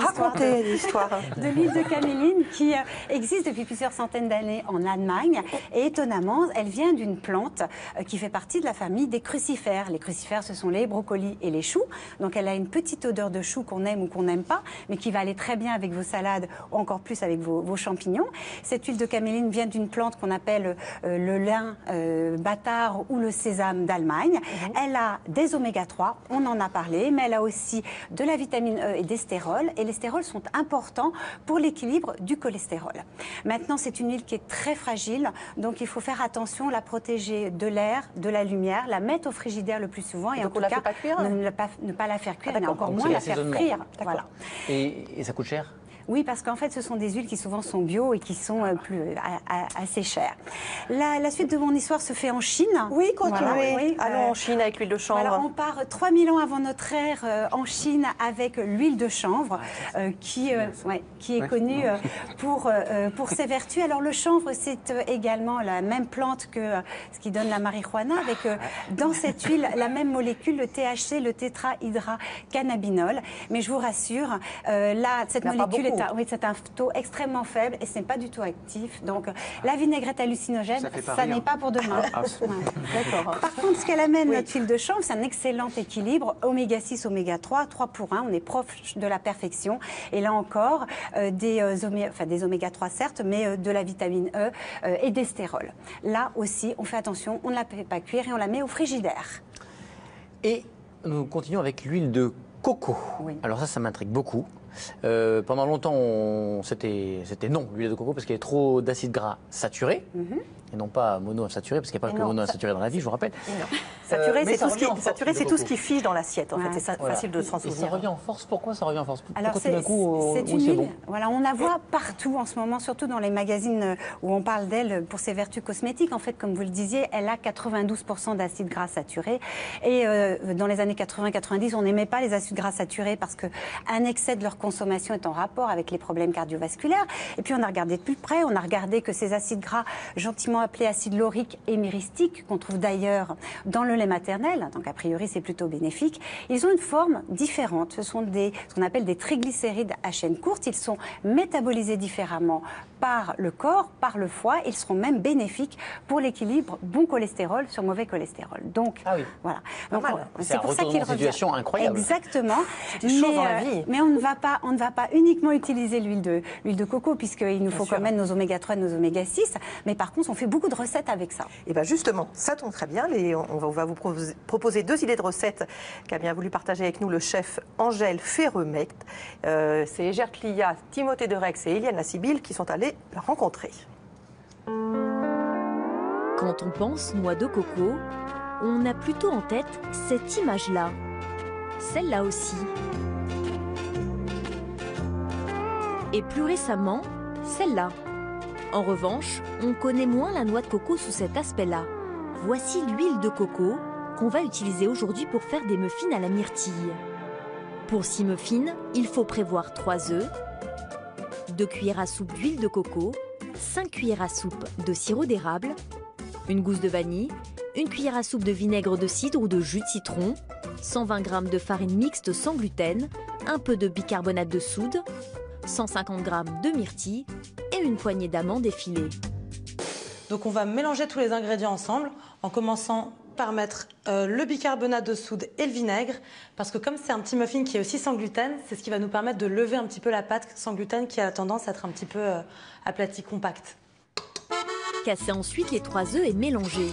l'histoire de l'huile de caméline qui existe depuis plusieurs centaines d'années en Allemagne. Et étonnamment, elle vient d'une plante qui fait partie de la famille des crucifères. Les crucifères, ce sont les brocolis et les choux. Donc, elle a une petite odeur de chou qu'on aime ou qu'on n'aime pas, mais qui va aller très bien avec vos salades ou encore plus avec vos champignons. Cette huile de caméline vient d'une plante qu'on appelle le lin bâtard ou le sésame d'Allemagne. Elle a des oméga 3, on en a parlé, mais elle a aussi de la vitamine E et des stérols. Et les stérols sont importants pour l'équilibre du cholestérol. Maintenant, c'est une huile qui est très fragile, donc il faut faire attention, la protéger de l'air, de la lumière, la mettre au frigidaire le plus souvent. Et donc, en tout cas, pas cuire, ne pas la faire cuire, mais encore moins la faire frire. Voilà. Et ça coûte cher? Oui, parce qu'en fait, ce sont des huiles qui souvent sont bio et qui sont assez chères. La suite de mon histoire se fait en Chine. Oui, continuez. Voilà, oui, allons en Chine avec l'huile de chanvre. Voilà, on part 3000 ans avant notre ère en Chine avec l'huile de chanvre qui est connue pour ses vertus. Alors le chanvre, c'est également la même plante que ce qui donne la marijuana, avec dans cette huile la même molécule, le THC, le tétrahydrocannabinol. Mais je vous rassure, cette molécule c'est un taux extrêmement faible et ce n'est pas du tout actif. Donc la vinaigrette hallucinogène, ça n'est pas pour demain. D'accord. Par contre, ce qu'elle amène, notre huile de chanvre, c'est un excellent équilibre. Oméga 6, oméga 3, 3 pour 1. On est proche de la perfection. Et là encore, des oméga 3 certes, mais de la vitamine E et des stérols. Là aussi, on fait attention, on ne la fait pas cuire et on la met au frigidaire. Et nous continuons avec l'huile de coco. Oui. Alors ça m'intrigue beaucoup. Pendant longtemps, c'était non, l'huile de coco, parce qu'il y avait trop d'acides gras saturés, et non pas monoinsaturés, parce qu'il n'y a pas que monoinsaturés dans la vie, je vous rappelle. Saturé, c'est tout ce qui fige dans l'assiette, en fait. C'est facile de s'en souvenir. Et ça revient en force. Pourquoi ça revient en force? Alors, pourquoi tout d'un coup, c'est une huile, bon? Voilà, on la voit partout en ce moment, surtout dans les magazines où on parle d'elle pour ses vertus cosmétiques. En fait, comme vous le disiez, elle a 92% d'acides gras saturés. Et dans les années 80-90, on n'aimait pas les acides gras saturés parce qu'un excès de leur consommation est en rapport avec les problèmes cardiovasculaires. Et puis, on a regardé de plus près, on a regardé que ces acides gras gentiment appelés acides lauriques et myristiques, qu'on trouve d'ailleurs dans le lait maternel, donc a priori c'est plutôt bénéfique, ils ont une forme différente. Ce sont ce qu'on appelle des triglycérides à chaîne courte. Ils sont métabolisés différemment par le corps, par le foie. Ils seront même bénéfiques pour l'équilibre bon cholestérol sur mauvais cholestérol. Donc, voilà. Donc, c'est pour ça qu'il revient. Situation incroyable. Exactement. C'est une chose dans la vie. Mais on ne va pas uniquement utiliser l'huile de coco, puisqu'il nous faut quand même nos oméga 3 et nos oméga 6. Mais par contre, on fait beaucoup de recettes avec ça. Et bien justement, ça tombe très bien. On va vous proposer 2 idées de recettes qu'a bien voulu partager avec nous le chef Angèle Ferremect. C'est Gertlia, Timothée de Rex et Eliane Lassibille qui sont allés la rencontrer. Quand on pense noix de coco, on a plutôt en tête cette image-là. Celle-là aussi. Et plus récemment, celle-là. En revanche, on connaît moins la noix de coco sous cet aspect-là. Voici l'huile de coco qu'on va utiliser aujourd'hui pour faire des muffins à la myrtille. Pour 6 muffins, il faut prévoir 3 œufs, 2 cuillères à soupe d'huile de coco, 5 cuillères à soupe de sirop d'érable, une gousse de vanille, 1 cuillère à soupe de vinaigre de cidre ou de jus de citron, 120 g de farine mixte sans gluten, un peu de bicarbonate de soude, 150 g de myrtille et une poignée d'amandes effilées. Donc on va mélanger tous les ingrédients ensemble en commençant par mettre le bicarbonate de soude et le vinaigre, parce que comme c'est un petit muffin qui est aussi sans gluten, c'est ce qui va nous permettre de lever un petit peu la pâte sans gluten qui a tendance à être un petit peu aplatie, compacte. Cassez ensuite les 3 œufs et mélangez.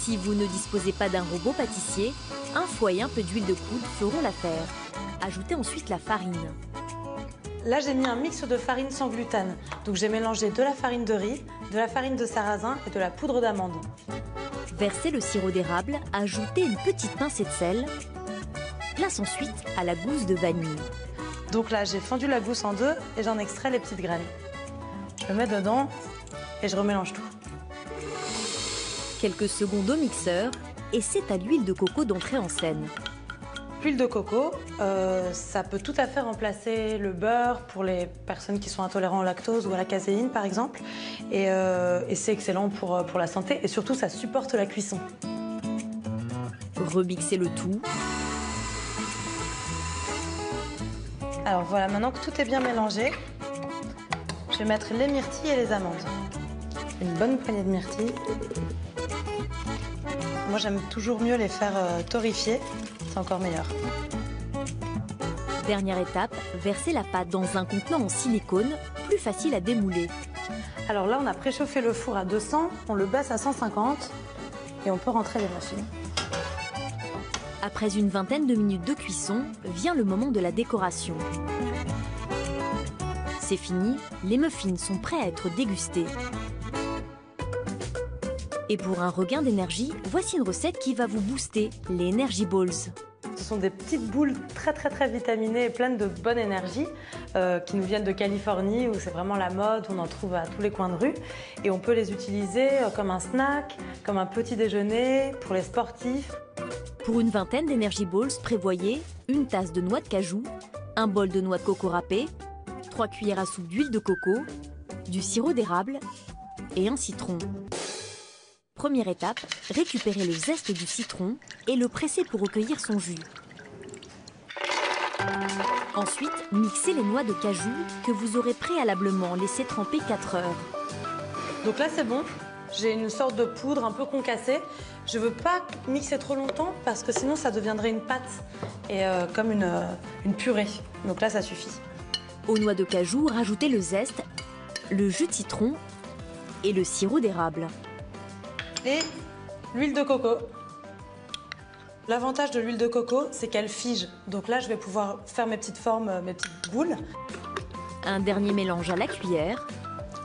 Si vous ne disposez pas d'un robot pâtissier, un foie et un peu d'huile de coude feront l'affaire. Ajoutez ensuite la farine. Là, j'ai mis un mix de farine sans gluten. Donc j'ai mélangé de la farine de riz, de la farine de sarrasin et de la poudre d'amande. Versez le sirop d'érable, ajoutez une petite pincée de sel. Place ensuite à la gousse de vanille. Donc là, j'ai fendu la gousse en deux et j'en extrais les petites graines. Je le mets dedans et je remélange tout. Quelques secondes au mixeur et c'est à l'huile de coco d'entrer en scène. L'huile de coco, ça peut tout à fait remplacer le beurre pour les personnes qui sont intolérantes au lactose ou à la caséine par exemple. Et c'est excellent pour la santé et surtout ça supporte la cuisson. Remixez le tout. Alors voilà, maintenant que tout est bien mélangé, je vais mettre les myrtilles et les amandes. Une bonne poignée de myrtilles. Moi j'aime toujours mieux les faire torréfier, c'est encore meilleur. Dernière étape, versez la pâte dans un contenant en silicone, plus facile à démouler. Alors là on a préchauffé le four à 200, on le baisse à 150 et on peut rentrer les muffins. Après une vingtaine de minutes de cuisson, vient le moment de la décoration. C'est fini, les muffins sont prêts à être dégustés. Et pour un regain d'énergie, voici une recette qui va vous booster, les Energy Balls. Ce sont des petites boules très vitaminées et pleines de bonne énergie qui nous viennent de Californie où c'est vraiment la mode, on en trouve à tous les coins de rue. Et on peut les utiliser comme un snack, comme un petit déjeuner, pour les sportifs. Pour une vingtaine d'Energy Balls, prévoyez une tasse de noix de cajou, un bol de noix de coco râpée, 3 cuillères à soupe d'huile de coco, du sirop d'érable et un citron. Première étape, récupérez le zeste du citron et le pressez pour recueillir son jus. Ensuite, mixez les noix de cajou que vous aurez préalablement laissées tremper 4 heures. Donc là c'est bon, j'ai une sorte de poudre un peu concassée. Je ne veux pas mixer trop longtemps parce que sinon ça deviendrait une pâte et comme une purée. Donc là ça suffit. Aux noix de cajou, rajoutez le zeste, le jus de citron et le sirop d'érable. Et l'huile de coco. L'avantage de l'huile de coco, c'est qu'elle fige. Donc là, je vais pouvoir faire mes petites formes, mes petites boules. Un dernier mélange à la cuillère.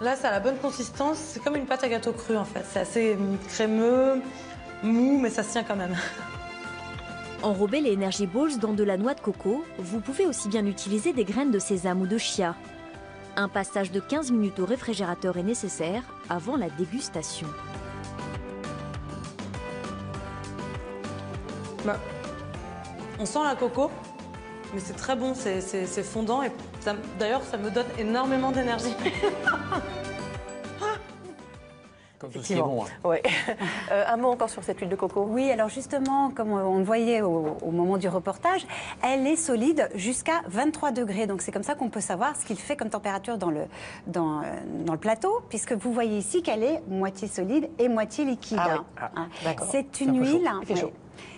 Là, ça a la bonne consistance. C'est comme une pâte à gâteau crue, en fait. C'est assez crémeux, mou, mais ça se tient quand même. Enrobez les Energy Balls dans de la noix de coco. Vous pouvez aussi bien utiliser des graines de sésame ou de chia. Un passage de 15 minutes au réfrigérateur est nécessaire avant la dégustation. Bah, on sent la coco, mais c'est très bon, c'est fondant et d'ailleurs ça me donne énormément d'énergie. Comme tout ce qui est bon. Hein. Ouais. Un mot encore sur cette huile de coco. Oui, alors justement, comme on le voyait au moment du reportage, elle est solide jusqu'à 23 degrés. Donc c'est comme ça qu'on peut savoir ce qu'il fait comme température dans le plateau, puisque vous voyez ici qu'elle est moitié solide et moitié liquide. Ah, oui. D'accord. C'est une huile.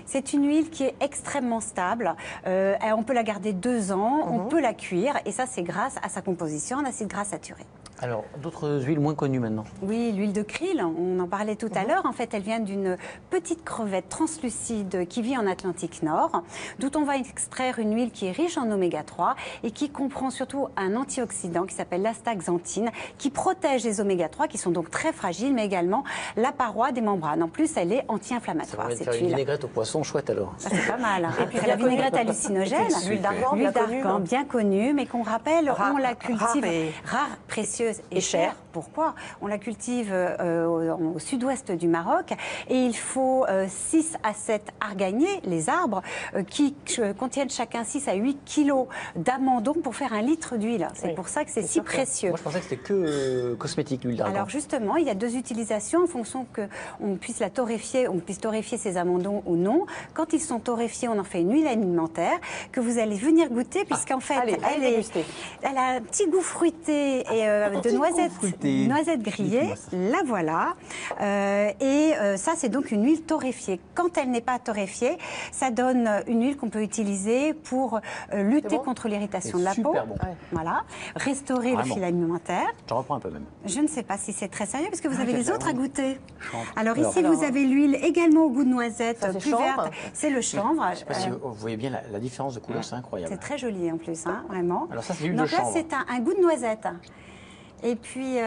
C'est une huile qui est extrêmement stable. On peut la garder 2 ans, on peut la cuire et ça c'est grâce à sa composition en acide gras saturé. Alors, d'autres huiles moins connues maintenant. Oui, l'huile de krill, on en parlait tout à l'heure. En fait, elle vient d'une petite crevette translucide qui vit en Atlantique Nord, d'où on va extraire une huile qui est riche en oméga 3 et qui comprend surtout un antioxydant qui s'appelle l'astaxanthine, qui protège les oméga 3 qui sont donc très fragiles, mais également la paroi des membranes. En plus, elle est anti-inflammatoire. Ça va faire une vinaigrette au poisson, chouette alors. C'est pas mal. Et puis la vinaigrette hallucinogène, l'huile d'argan, bien connue, mais qu'on rappelle, on la cultive rare, précieuse et chère. Pourquoi? On la cultive au sud-ouest du Maroc et il faut 6 à 7 arganiers, les arbres, qui contiennent chacun 6 à 8 kilos d'amandon pour faire 1 litre d'huile. C'est pour ça que c'est si précieux. Moi, je pensais que c'était que cosmétique, l'huile d'argan. Alors justement, il y a 2 utilisations en fonction qu'on puisse la torréfier, on puisse torréfier ces amandons ou non. Quand ils sont torréfiés, on en fait une huile alimentaire que vous allez venir goûter puisqu'en fait, elle a un petit goût fruité et de noisettes grillées. La voilà. Ça, c'est donc une huile torréfiée. Quand elle n'est pas torréfiée, ça donne une huile qu'on peut utiliser pour lutter contre l'irritation de la peau. Bon. Voilà. Restaurer le fil alimentaire. J'en reprends un peu même. Je ne sais pas si c'est très sérieux parce que vous avez les autres à goûter. Alors ici, vous avez l'huile également au goût de noisette, plus verte. C'est le chanvre. Je ne sais pas si vous voyez bien la différence de couleur, c'est incroyable. C'est très joli en plus, hein, vraiment. Alors ça, c'est l'huile de chanvre. Donc là, c'est un goût de noisette. Et puis...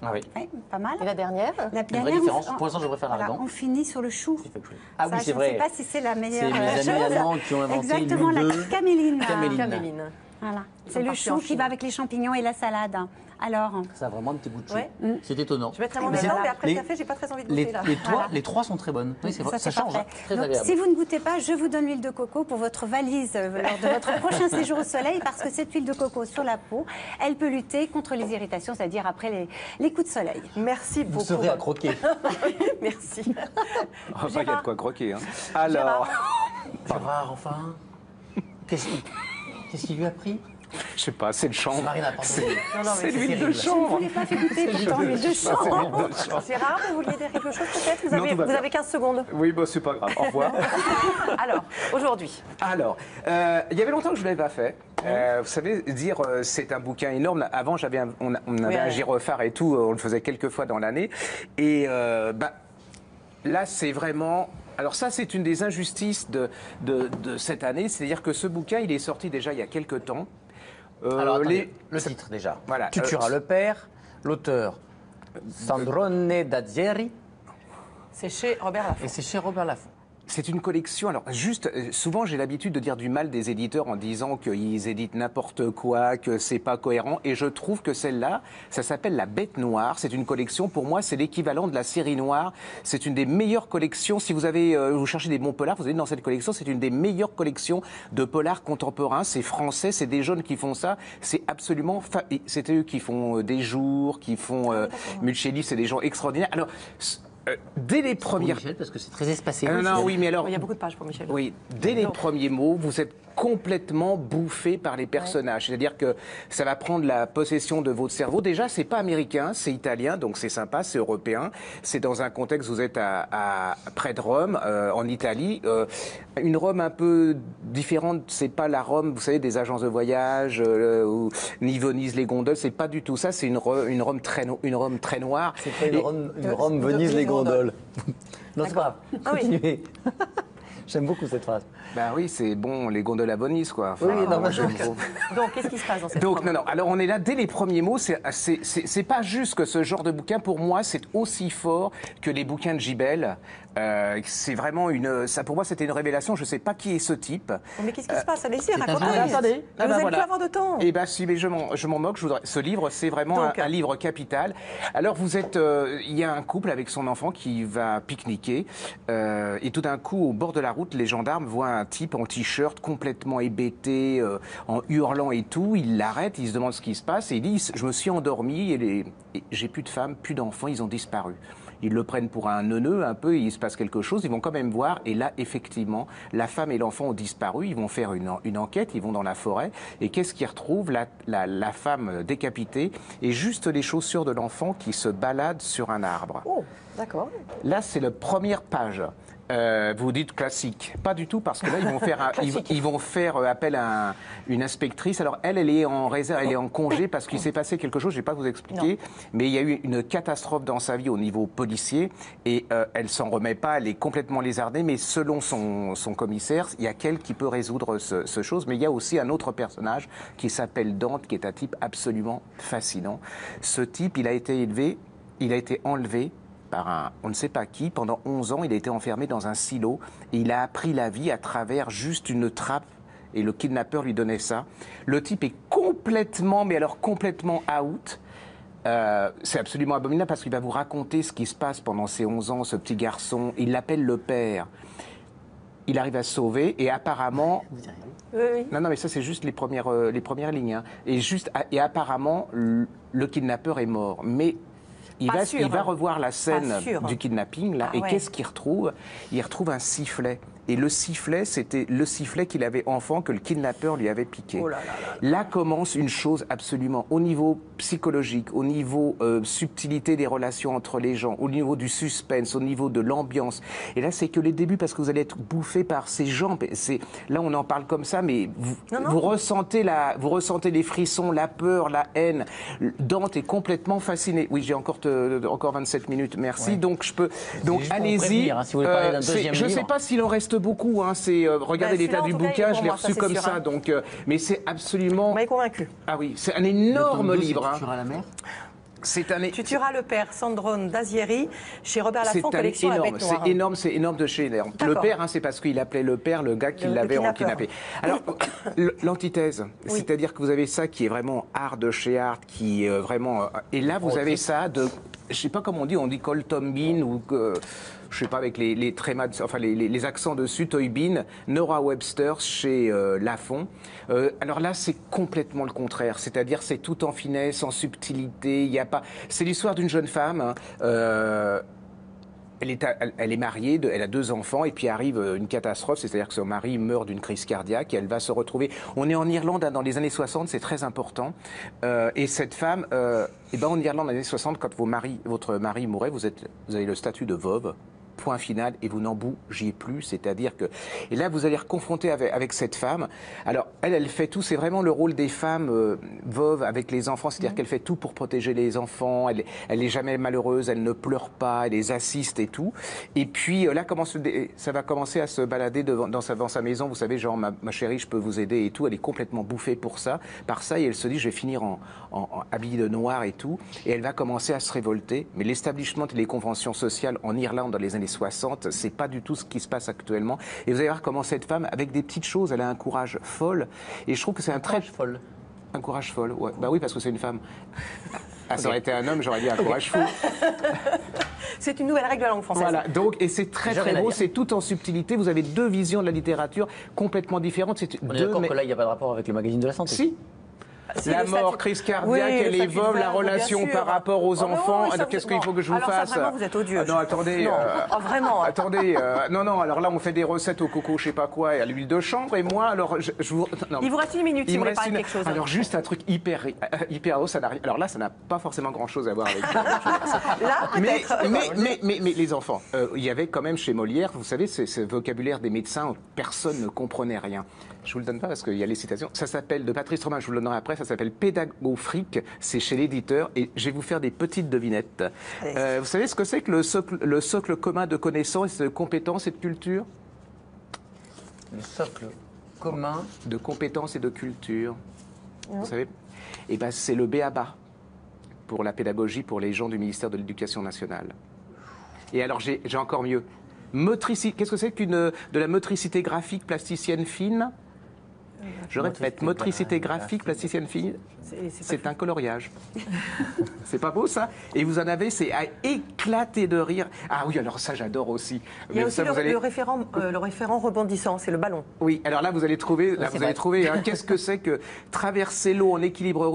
Ah oui. Pas mal. Et la dernière? La vraie différence. Pour l'instant, je préfère l'argan. On finit sur le chou. Ah oui, c'est vrai. Je ne sais pas si c'est la meilleure chose. C'est les amis allemands qui ont inventé exactement, la caméline. Caméline. Voilà. C'est le chou qui va avec les champignons et la salade. Alors, ça a vraiment un petit goût de chou. C'est étonnant. Je mettrai mon nez dedans, mais après le café, j'ai pas très envie de goûter là. Les trois sont très bonnes. Oui, ça change. Très donc, agréable. si vous ne goûtez pas, je vous donne l'huile de coco pour votre valise lors de votre prochain séjour au soleil, parce que cette huile de coco sur la peau, elle peut lutter contre les irritations, c'est-à-dire après les coups de soleil. Merci beaucoup. Vous serez à croquer. Merci. Oh, pas qu'il y a de quoi croquer. Hein. Alors. Gérard, enfin. Qu'est-ce qu'il lui a pris? Je sais pas, c'est le chanvre. C'est l'huile de chanvre. Je ne vous l'ai pas fait goûter pourtant, l'huile de chanvre. C'est rare, vous vouliez dire quelque chose peut-être? Vous avez 15 secondes. Oui, bah, c'est pas grave. Au revoir. Alors, aujourd'hui. Alors, il y avait longtemps que je ne l'avais pas fait. Vous savez, dire c'est un bouquin énorme. Avant, on avait un gyrophare et tout, on le faisait quelques fois dans l'année. Et là, c'est vraiment... Alors ça, c'est une des injustices de cette année. C'est-à-dire que ce bouquin, il est sorti déjà il y a quelques temps. Alors, attendez, le titre déjà. Voilà. Tu tueras le père, l'auteur Sandrone Dazieri. C'est chez Robert Laffont. Et c'est chez Robert Laffont. C'est une collection. Alors, juste, souvent, j'ai l'habitude de dire du mal des éditeurs en disant qu'ils éditent n'importe quoi, que c'est pas cohérent. Et je trouve que celle-là, ça s'appelle La Bête Noire. C'est une collection. Pour moi, c'est l'équivalent de la série noire. C'est une des meilleures collections. Si vous cherchez des bons polars, vous allez dans cette collection. C'est une des meilleures collections de polars contemporains. C'est français. C'est des jeunes qui font ça. C'est absolument, c'est eux qui font Des Jours, qui font Mulchelli. C'est des gens extraordinaires. Alors, dès les premières... Michel, parce que c'est très espacé. Oui, mais alors... Il y a beaucoup de pages pour Michel. Oui, dès les premiers mots, vous êtes complètement bouffé par les personnages. C'est-à-dire que ça va prendre la possession de votre cerveau. Déjà, c'est pas américain, c'est italien, donc c'est sympa, c'est européen. C'est dans un contexte, vous êtes près de Rome, en Italie. Une Rome un peu différente, c'est pas la Rome, vous savez, des agences de voyage, ni Venise, les gondoles, c'est pas du tout ça. C'est une Rome très noire. C'est pas une Rome Venise, les gondoles. Non, c'est pas grave. Continuez. J'aime beaucoup cette phrase. Ben oui, c'est bon, les gondoles à Venise, quoi. Enfin, oui, non, donc, qu'est-ce qui se passe dans cette Donc, non. Alors, on est là, dès les premiers mots, c'est pas juste que ce genre de bouquin, pour moi, c'est aussi fort que les bouquins de Gibel. C'est vraiment pour moi, c'était une révélation. Je sais pas qui est ce type. Mais qu'est-ce qui se passe? Allez-y, racontez. Attendez. Vous n'allez plus avoir de temps. Eh ben, si, mais je m'en moque. Ce livre, c'est vraiment un livre capital. Alors, il y a un couple avec son enfant qui va pique-niquer. Et tout d'un coup, au bord de la route, les gendarmes voient un type en t-shirt complètement hébété, en hurlant et tout. Ils l'arrêtent, ils se demandent ce qui se passe et ils disent « Je me suis endormi et j'ai plus de femme, plus d'enfants, ils ont disparu ». Ils le prennent pour un neuneu un peu, il se passe quelque chose, ils vont quand même voir. Et là, effectivement, la femme et l'enfant ont disparu. Ils vont faire une enquête, ils vont dans la forêt. Et qu'est-ce qu'ils retrouvent? La femme décapitée et juste les chaussures de l'enfant qui se baladent sur un arbre. Oh, d'accord. Là, c'est la première page. Vous dites classique. Pas du tout, parce que là, ils vont faire appel à une inspectrice. Alors, elle est en réserve, elle est en congé parce qu'il s'est passé quelque chose, je ne vais pas vous expliquer, mais il y a eu une catastrophe dans sa vie au niveau policier et elle s'en remet pas, elle est complètement lézardée, mais selon son commissaire, il y a qu'elle qui peut résoudre ce chose. Mais il y a aussi un autre personnage qui s'appelle Dante, qui est un type absolument fascinant. Ce type, il a été enlevé par on ne sait pas qui. Pendant 11 ans, il a été enfermé dans un silo et il a appris la vie à travers juste une trappe et le kidnappeur lui donnait ça. Le type est complètement, mais alors complètement out. C'est absolument abominable parce qu'il va vous raconter ce qui se passe pendant ces 11 ans, ce petit garçon. Il l'appelle le père. Il arrive à se sauver et apparemment... Oui. Non, mais ça, c'est juste les premières lignes. Hein. Et apparemment, le kidnappeur est mort. Mais il va revoir la scène du kidnapping, là, et qu'est-ce qu'il retrouve? Il retrouve un sifflet. Et le sifflet, c'était le sifflet qu'il avait enfant, que le kidnappeur lui avait piqué. Oh là, là commence une chose absolument, au niveau psychologique, au niveau subtilité des relations entre les gens, au niveau du suspense, au niveau de l'ambiance. Et là, c'est que les débuts, parce que vous allez être bouffé par ces gens. Là, on en parle comme ça, mais vous ressentez les frissons, la peur, la haine. Dante est complètement fasciné. Oui, j'ai encore 27 minutes, merci. Ouais. Donc, allez-y. Hein, si vous voulez parler d'un deuxième je ne sais livre. Pas s'il en reste beaucoup. Hein, regardez l'état du bouquin, je l'ai reçu comme ça. Donc, mais c'est absolument... Vous m'avez convaincu. Ah oui, c'est un énorme livre. Tu tueras la mer. Tu tueras le père, Sandrone Dazieri, chez Robert Laffont, collection La Bête Noire. C'est énorme de chez énorme. Le père, hein, c'est parce qu'il appelait le père le gars qui l'avait kidnappé. Alors, l'antithèse, c'est-à-dire que vous avez ça qui est vraiment art de chez art, qui est vraiment... Et là, vous avez ça de... Je ne sais pas comment on dit Coltombin ou... je sais pas, avec les trémas, enfin les accents dessus, Toybin, Nora Webster chez Laffont. Alors là, c'est complètement le contraire. C'est-à-dire, c'est tout en finesse, en subtilité. Il y a pas. C'est l'histoire d'une jeune femme. Hein, elle est mariée, elle a 2 enfants, et puis arrive une catastrophe, c'est-à-dire que son mari meurt d'une crise cardiaque, et elle va se retrouver... On est en Irlande, hein, dans les années 60, c'est très important. Et cette femme, en Irlande, dans les années 60, quand votre mari mourait, vous avez le statut de veuve. Point final, et vous n'en bougiez plus, c'est-à-dire que... Et là, vous allez reconfronter avec cette femme. Alors, elle fait tout, c'est vraiment le rôle des femmes veuves avec les enfants, c'est-à-dire qu'elle fait tout pour protéger les enfants, elle n'est jamais malheureuse, elle ne pleure pas, elle les assiste et tout. Et puis, là, ça va commencer à se balader dans sa maison, vous savez, genre, ma chérie, je peux vous aider et tout. Elle est complètement bouffée par ça, et elle se dit, je vais finir en habillée de noir et tout. Et elle va commencer à se révolter. Mais l'establishment et les conventions sociales en Irlande dans les années 60, c'est pas du tout ce qui se passe actuellement. Et vous allez voir comment cette femme, avec des petites choses, elle a un courage folle. Et je trouve que c'est un courage folle. Un courage folle, ouais. Bah oui, parce que c'est une femme. Ah, ça aurait été un homme, j'aurais dit un courage fou. C'est une nouvelle règle de la langue française. Voilà, donc, et c'est très beau, c'est tout en subtilité. Vous avez 2 visions de la littérature complètement différentes. On est d'accord que là, il n'y a pas de rapport avec le magazine de la santé. Si. La mort, crise cardiaque, elle évoque la relation par rapport aux enfants. Qu'est-ce qu'il faut que je vous fasse? Ça, vraiment, vous êtes odieux. Non, attendez. Non, vraiment. Attendez. Non. Alors là, on fait des recettes au coco, je sais pas quoi, et à l'huile de chanvre. Et moi, alors, il vous reste 1 minute si vous voulez parler de quelque chose. Alors, juste un truc hyper haut, ça n'a rien. Alors là, ça n'a pas forcément grand-chose à voir avec. Là, mais les enfants, il y avait quand même chez Molière, vous savez, ce vocabulaire des médecins, personne ne comprenait rien. Je vous le donne pas parce qu'il y a les citations. Ça s'appelle, de Patrice Romain, je vous le donnerai après, ça s'appelle Pédagogrique, c'est chez l'éditeur, et je vais vous faire des petites devinettes. Vous savez ce que c'est que le socle commun de connaissances, de compétences et de culture? Le socle commun de compétences et de culture. Vous savez? Eh bien, c'est le b.a.-ba pour la pédagogie, pour les gens du ministère de l'Éducation nationale. Et alors, j'ai encore mieux. Qu'est-ce que c'est de la motricité graphique plasticienne fine? Je répète, motricité graphique plasticienne fine, c'est un coloriage. C'est pas beau ça? Et vous en avez, c'est à éclater de rire. Ah oui, alors ça j'adore aussi. Il y a aussi le référent rebondissant, c'est le ballon. Oui, alors là vous allez trouver, hein, qu'est-ce que c'est que traverser l'eau en équilibre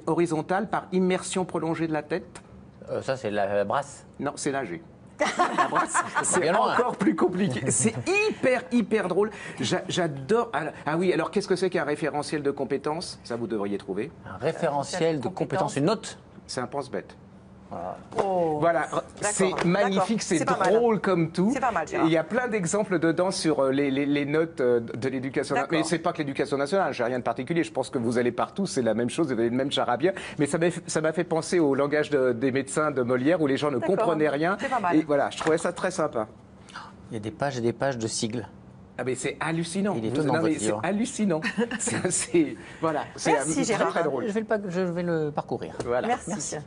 horizontal par immersion prolongée de la tête? Ça c'est la brasse. Non, c'est nager. C'est encore plus compliqué. C'est hyper drôle. J'adore. Ah oui, alors qu'est-ce que c'est qu'un référentiel de compétences? Ça, vous devriez trouver. Un référentiel de compétences, une note? C'est un pense-bête. Voilà, c'est magnifique, c'est drôle comme tout. C'est pas mal. Il y a plein d'exemples dedans sur les notes de l'éducation nationale. Mais c'est pas que l'éducation nationale, j'ai rien de particulier. Je pense que vous allez partout, c'est la même chose, vous avez le même charabia. Mais ça m'a fait penser au langage des médecins de Molière où les gens ne comprenaient rien. C'est pas mal. Et voilà, je trouvais ça très sympa. Il y a des pages et des pages de sigles. Ah mais c'est hallucinant. Il est étonnant, c'est hallucinant. Voilà, c'est très drôle. Je vais le parcourir. Voilà. Merci.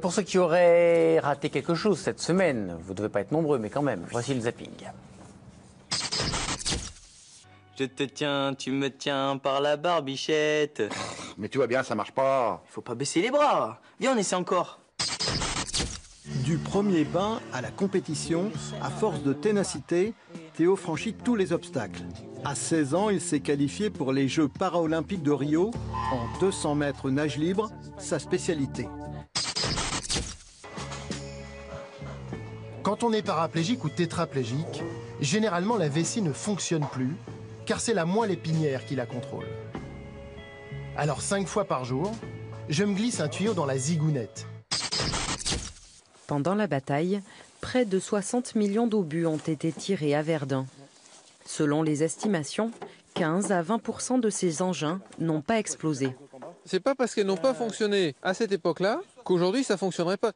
Pour ceux qui auraient raté quelque chose cette semaine, vous ne devez pas être nombreux, mais quand même, voici le zapping. Je te tiens, tu me tiens par la barbichette. Mais tu vois bien, ça marche pas. Il faut pas baisser les bras. Viens, on essaie encore. Du premier bain à la compétition, à force de ténacité, Théo franchit tous les obstacles. À 16 ans, il s'est qualifié pour les Jeux paralympiques de Rio en 200 mètres nage libre, sa spécialité. Quand on est paraplégique ou tétraplégique, généralement la vessie ne fonctionne plus, car c'est la moelle épinière qui la contrôle. Alors 5 fois par jour, je me glisse un tuyau dans la zigounette. Pendant la bataille, près de 60 millions d'obus ont été tirés à Verdun. Selon les estimations, 15 à 20% de ces engins n'ont pas explosé. C'est pas parce qu'elles n'ont pas fonctionné à cette époque-là qu'aujourd'hui ça fonctionnerait pas.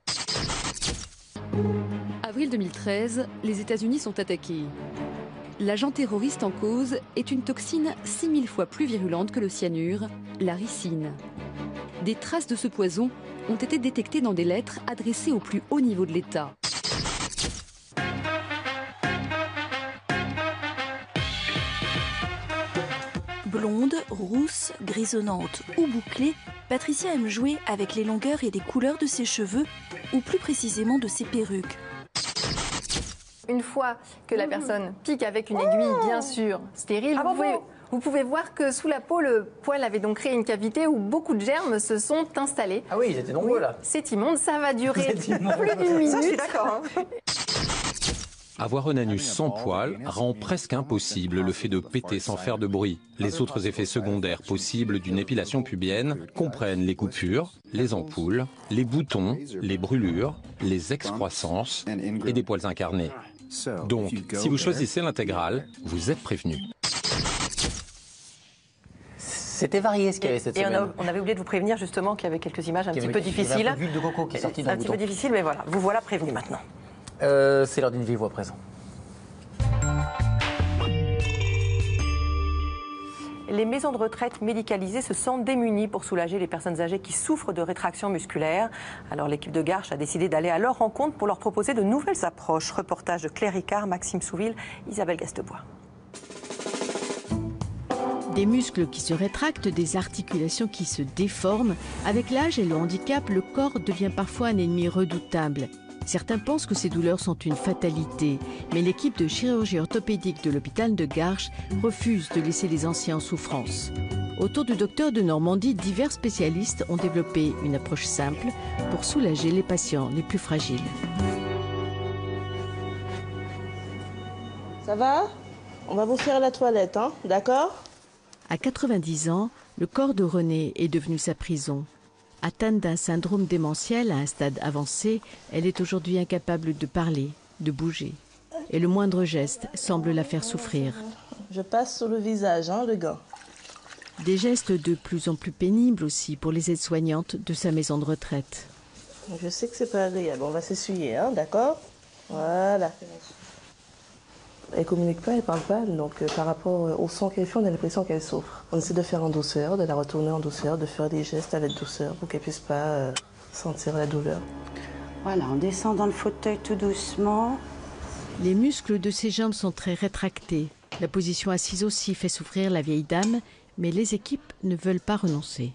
Avril 2013, les États-Unis sont attaqués. L'agent terroriste en cause est une toxine 6000 fois plus virulente que le cyanure, la ricine. Des traces de ce poison ont été détectées dans des lettres adressées au plus haut niveau de l'État. Blonde, rousse, grisonnante ou bouclée, Patricia aime jouer avec les longueurs et les couleurs de ses cheveux, ou plus précisément de ses perruques. Une fois que la personne pique avec une aiguille, bien sûr, stérile, vous pouvez voir que sous la peau, le poil avait donc créé une cavité où beaucoup de germes se sont installés. Ah oui, ils étaient nombreux là. C'est immonde, ça va durer plus d'une minute. Ça, je suis d'accord. Avoir un anus sans poils rend presque impossible le fait de péter sans faire de bruit. Les autres effets secondaires possibles d'une épilation pubienne comprennent les coupures, les ampoules, les boutons, les brûlures, les excroissances et des poils incarnés. Donc, si vous choisissez l'intégrale, vous êtes prévenu. C'était varié ce qu'il y avait cette semaine. On avait oublié de vous prévenir justement qu'il y avait quelques images un petit peu difficiles. Il y avait un peu d'huile de coco qui est sortie d'un bouton. Un petit peu difficile, mais voilà, vous voilà prévenu maintenant. C'est l'heure d'une vive voix présent. Les maisons de retraite médicalisées se sentent démunies pour soulager les personnes âgées qui souffrent de rétraction musculaire. Alors l'équipe de Garches a décidé d'aller à leur rencontre pour leur proposer de nouvelles approches. Reportage de Claire Ricard, Maxime Souville, Isabelle Gastebois. Des muscles qui se rétractent, des articulations qui se déforment. Avec l'âge et le handicap, le corps devient parfois un ennemi redoutable. Certains pensent que ces douleurs sont une fatalité, mais l'équipe de chirurgie orthopédique de l'hôpital de Garches refuse de laisser les anciens en souffrance. Autour du docteur de Normandie, divers spécialistes ont développé une approche simple pour soulager les patients les plus fragiles. Ça va? On va vous faire la toilette, hein? D'accord? À 90 ans, le corps de Renée est devenu sa prison. Atteinte d'un syndrome démentiel à un stade avancé, elle est aujourd'hui incapable de parler, de bouger. Et le moindre geste semble la faire souffrir. Je passe sur le visage, hein, le gant. Des gestes de plus en plus pénibles aussi pour les aides-soignantes de sa maison de retraite. Je sais que c'est pas agréable, on va s'essuyer, hein, d'accord? Voilà. Elle communique pas, elle parle pas, donc par rapport au son qu'elle fait, on a l'impression qu'elle souffre. On essaie de faire en douceur, de la retourner en douceur, de faire des gestes avec douceur pour qu'elle puisse pas sentir la douleur. Voilà, on descend dans le fauteuil tout doucement. Les muscles de ses jambes sont très rétractés. La position assise aussi fait souffrir la vieille dame, mais les équipes ne veulent pas renoncer.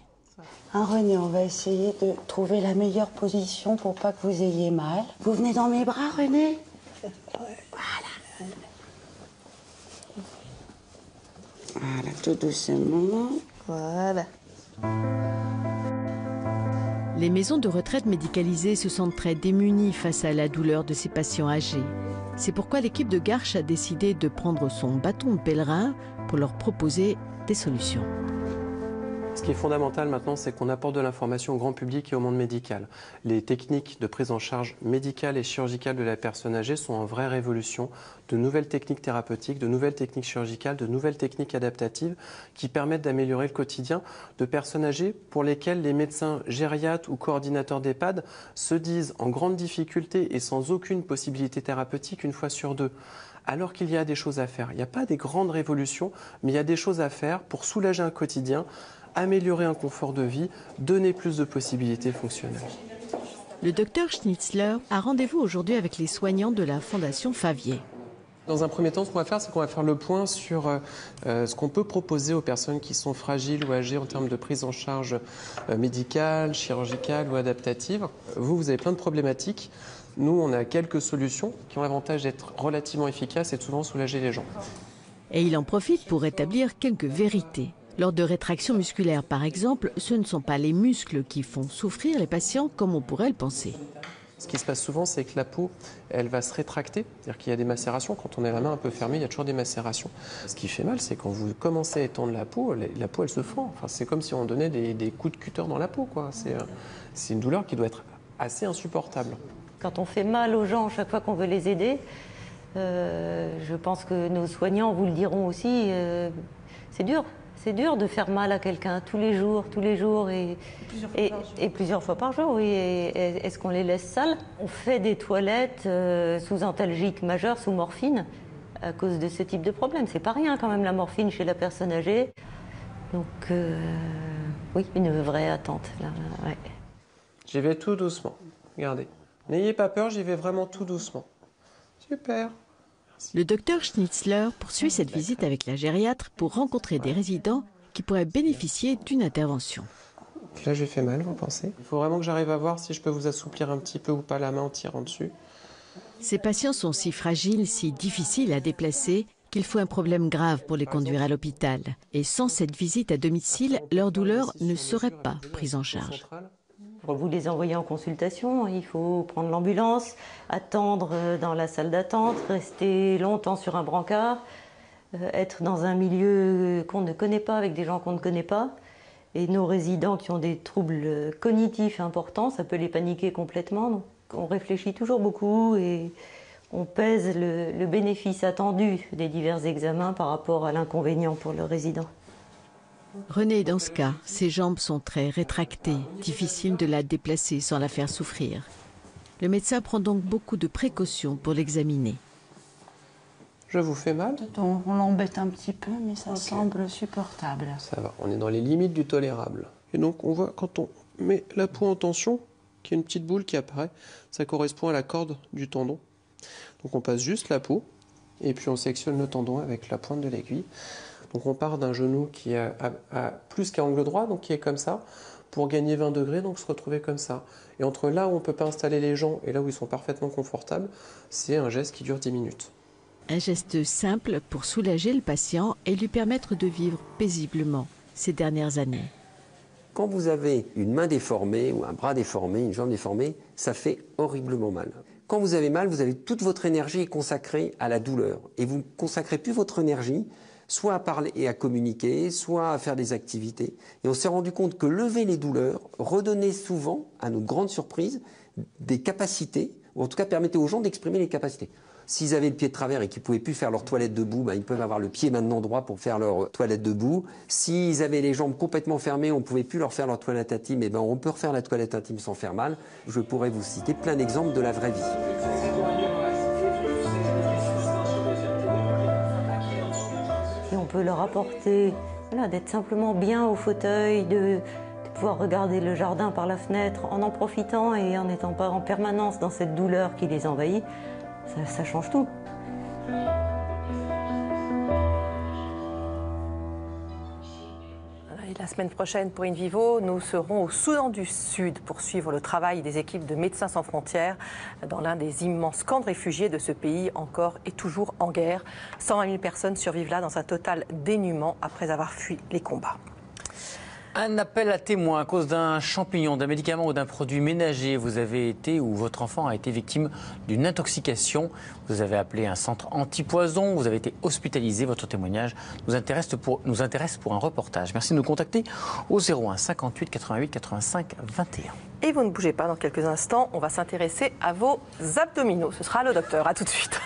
René, on va essayer de trouver la meilleure position pour pas que vous ayez mal. Vous venez dans mes bras, René? Voilà. Voilà, tout doucement. Voilà. Les maisons de retraite médicalisées se sentent très démunies face à la douleur de ces patients âgés. C'est pourquoi l'équipe de Garches a décidé de prendre son bâton de pèlerin pour leur proposer des solutions. Ce qui est fondamental maintenant, c'est qu'on apporte de l'information au grand public et au monde médical. Les techniques de prise en charge médicale et chirurgicale de la personne âgée sont en vraie révolution. De nouvelles techniques thérapeutiques, de nouvelles techniques chirurgicales, de nouvelles techniques adaptatives qui permettent d'améliorer le quotidien de personnes âgées pour lesquelles les médecins gériatres ou coordinateurs d'EHPAD se disent en grande difficulté et sans aucune possibilité thérapeutique une fois sur deux. Alors qu'il y a des choses à faire. Il n'y a pas des grandes révolutions, mais il y a des choses à faire pour soulager un quotidien, améliorer un confort de vie, donner plus de possibilités fonctionnelles. Le docteur Schnitzler a rendez-vous aujourd'hui avec les soignants de la Fondation Favier. Dans un premier temps, ce qu'on va faire, c'est qu'on va faire le point sur ce qu'on peut proposer aux personnes qui sont fragiles ou âgées en termes de prise en charge médicale, chirurgicale ou adaptative. Vous avez plein de problématiques. Nous, on a quelques solutions qui ont l'avantage d'être relativement efficaces et de souvent soulager les gens. Et il en profite pour établir quelques vérités. Lors de rétractions musculaires, par exemple, ce ne sont pas les muscles qui font souffrir les patients comme on pourrait le penser. Ce qui se passe souvent, c'est que la peau, elle va se rétracter. C'est-à-dire qu'il y a des macérations. Quand on a la main un peu fermée, il y a toujours des macérations. Ce qui fait mal, c'est quand vous commencez à étendre la peau, elle se fend. Enfin, c'est comme si on donnait des coups de cutter dans la peau, quoi. C'est une douleur qui doit être assez insupportable. Quand on fait mal aux gens chaque fois qu'on veut les aider, je pense que nos soignants vous le diront aussi, c'est dur. C'est dur de faire mal à quelqu'un tous les jours et plusieurs fois par jour. Oui. Est-ce qu'on les laisse sales? On fait des toilettes sous antalgique majeur, sous morphine, à cause de ce type de problème. C'est pas rien quand même la morphine chez la personne âgée. Donc oui, une vraie attente. Là, ouais. J'y vais tout doucement. Regardez. N'ayez pas peur, j'y vais vraiment tout doucement. Super. Le docteur Schnitzler poursuit cette visite avec la gériatre pour rencontrer des résidents qui pourraient bénéficier d'une intervention. Là, j'ai fait mal, vous pensez? Il faut vraiment que j'arrive à voir si je peux vous assouplir un petit peu ou pas la main en tirant dessus. Ces patients sont si fragiles, si difficiles à déplacer, qu'il faut un problème grave pour les conduire à l'hôpital. Et sans cette visite à domicile, leur douleur ne serait pas prise en charge. Pour vous les envoyer en consultation, il faut prendre l'ambulance, attendre dans la salle d'attente, rester longtemps sur un brancard, être dans un milieu qu'on ne connaît pas, avec des gens qu'on ne connaît pas. Et nos résidents qui ont des troubles cognitifs importants, ça peut les paniquer complètement. Donc on réfléchit toujours beaucoup et on pèse le bénéfice attendu des divers examens par rapport à l'inconvénient pour le résident. Renée, dans ce cas, ses jambes sont très rétractées, difficile de la déplacer sans la faire souffrir. Le médecin prend donc beaucoup de précautions pour l'examiner. Je vous fais mal? On l'embête un petit peu, mais ça semble supportable. Ça va, on est dans les limites du tolérable. Et donc on voit, quand on met la peau en tension, qu'il y a une petite boule qui apparaît, ça correspond à la corde du tendon. Donc on passe juste la peau, et puis on sectionne le tendon avec la pointe de l'aiguille. Donc on part d'un genou qui est à plus qu'à angle droit, donc qui est comme ça, pour gagner 20 degrés, donc se retrouver comme ça. Et entre là où on ne peut pas installer les gens et là où ils sont parfaitement confortables, c'est un geste qui dure 10 minutes. Un geste simple pour soulager le patient et lui permettre de vivre paisiblement ces dernières années. Quand vous avez une main déformée ou un bras déformé, une jambe déformée, ça fait horriblement mal. Quand vous avez mal, vous avez toute votre énergie consacrée à la douleur. Et vous ne consacrez plus votre énergie soit à parler et à communiquer, soit à faire des activités. Et on s'est rendu compte que lever les douleurs redonnait souvent, à notre grande surprise, des capacités, ou en tout cas permettait aux gens d'exprimer les capacités. S'ils avaient le pied de travers et qu'ils ne pouvaient plus faire leur toilette debout, ils peuvent avoir le pied maintenant droit pour faire leur toilette debout. S'ils avaient les jambes complètement fermées, on ne pouvait plus leur faire leur toilette intime, on peut refaire la toilette intime sans faire mal. Je pourrais vous citer plein d'exemples de la vraie vie. Et on peut leur apporter d'être simplement bien au fauteuil, de pouvoir regarder le jardin par la fenêtre en profitant et en n'étant pas en permanence dans cette douleur qui les envahit. Ça change tout. Et la semaine prochaine, pour In Vivo, nous serons au Soudan du Sud pour suivre le travail des équipes de Médecins sans frontières dans l'un des immenses camps de réfugiés de ce pays encore et toujours en guerre. 120 000 personnes survivent là dans un total dénuement après avoir fui les combats. Un appel à témoins à cause d'un champignon, d'un médicament ou d'un produit ménager. Vous avez été ou votre enfant a été victime d'une intoxication. Vous avez appelé un centre antipoison. Vous avez été hospitalisé. Votre témoignage nous intéresse pour un reportage. Merci de nous contacter au 01 58 88 85 21. Et vous ne bougez pas, dans quelques instants, on va s'intéresser à vos abdominaux. Ce sera le docteur. À tout de suite.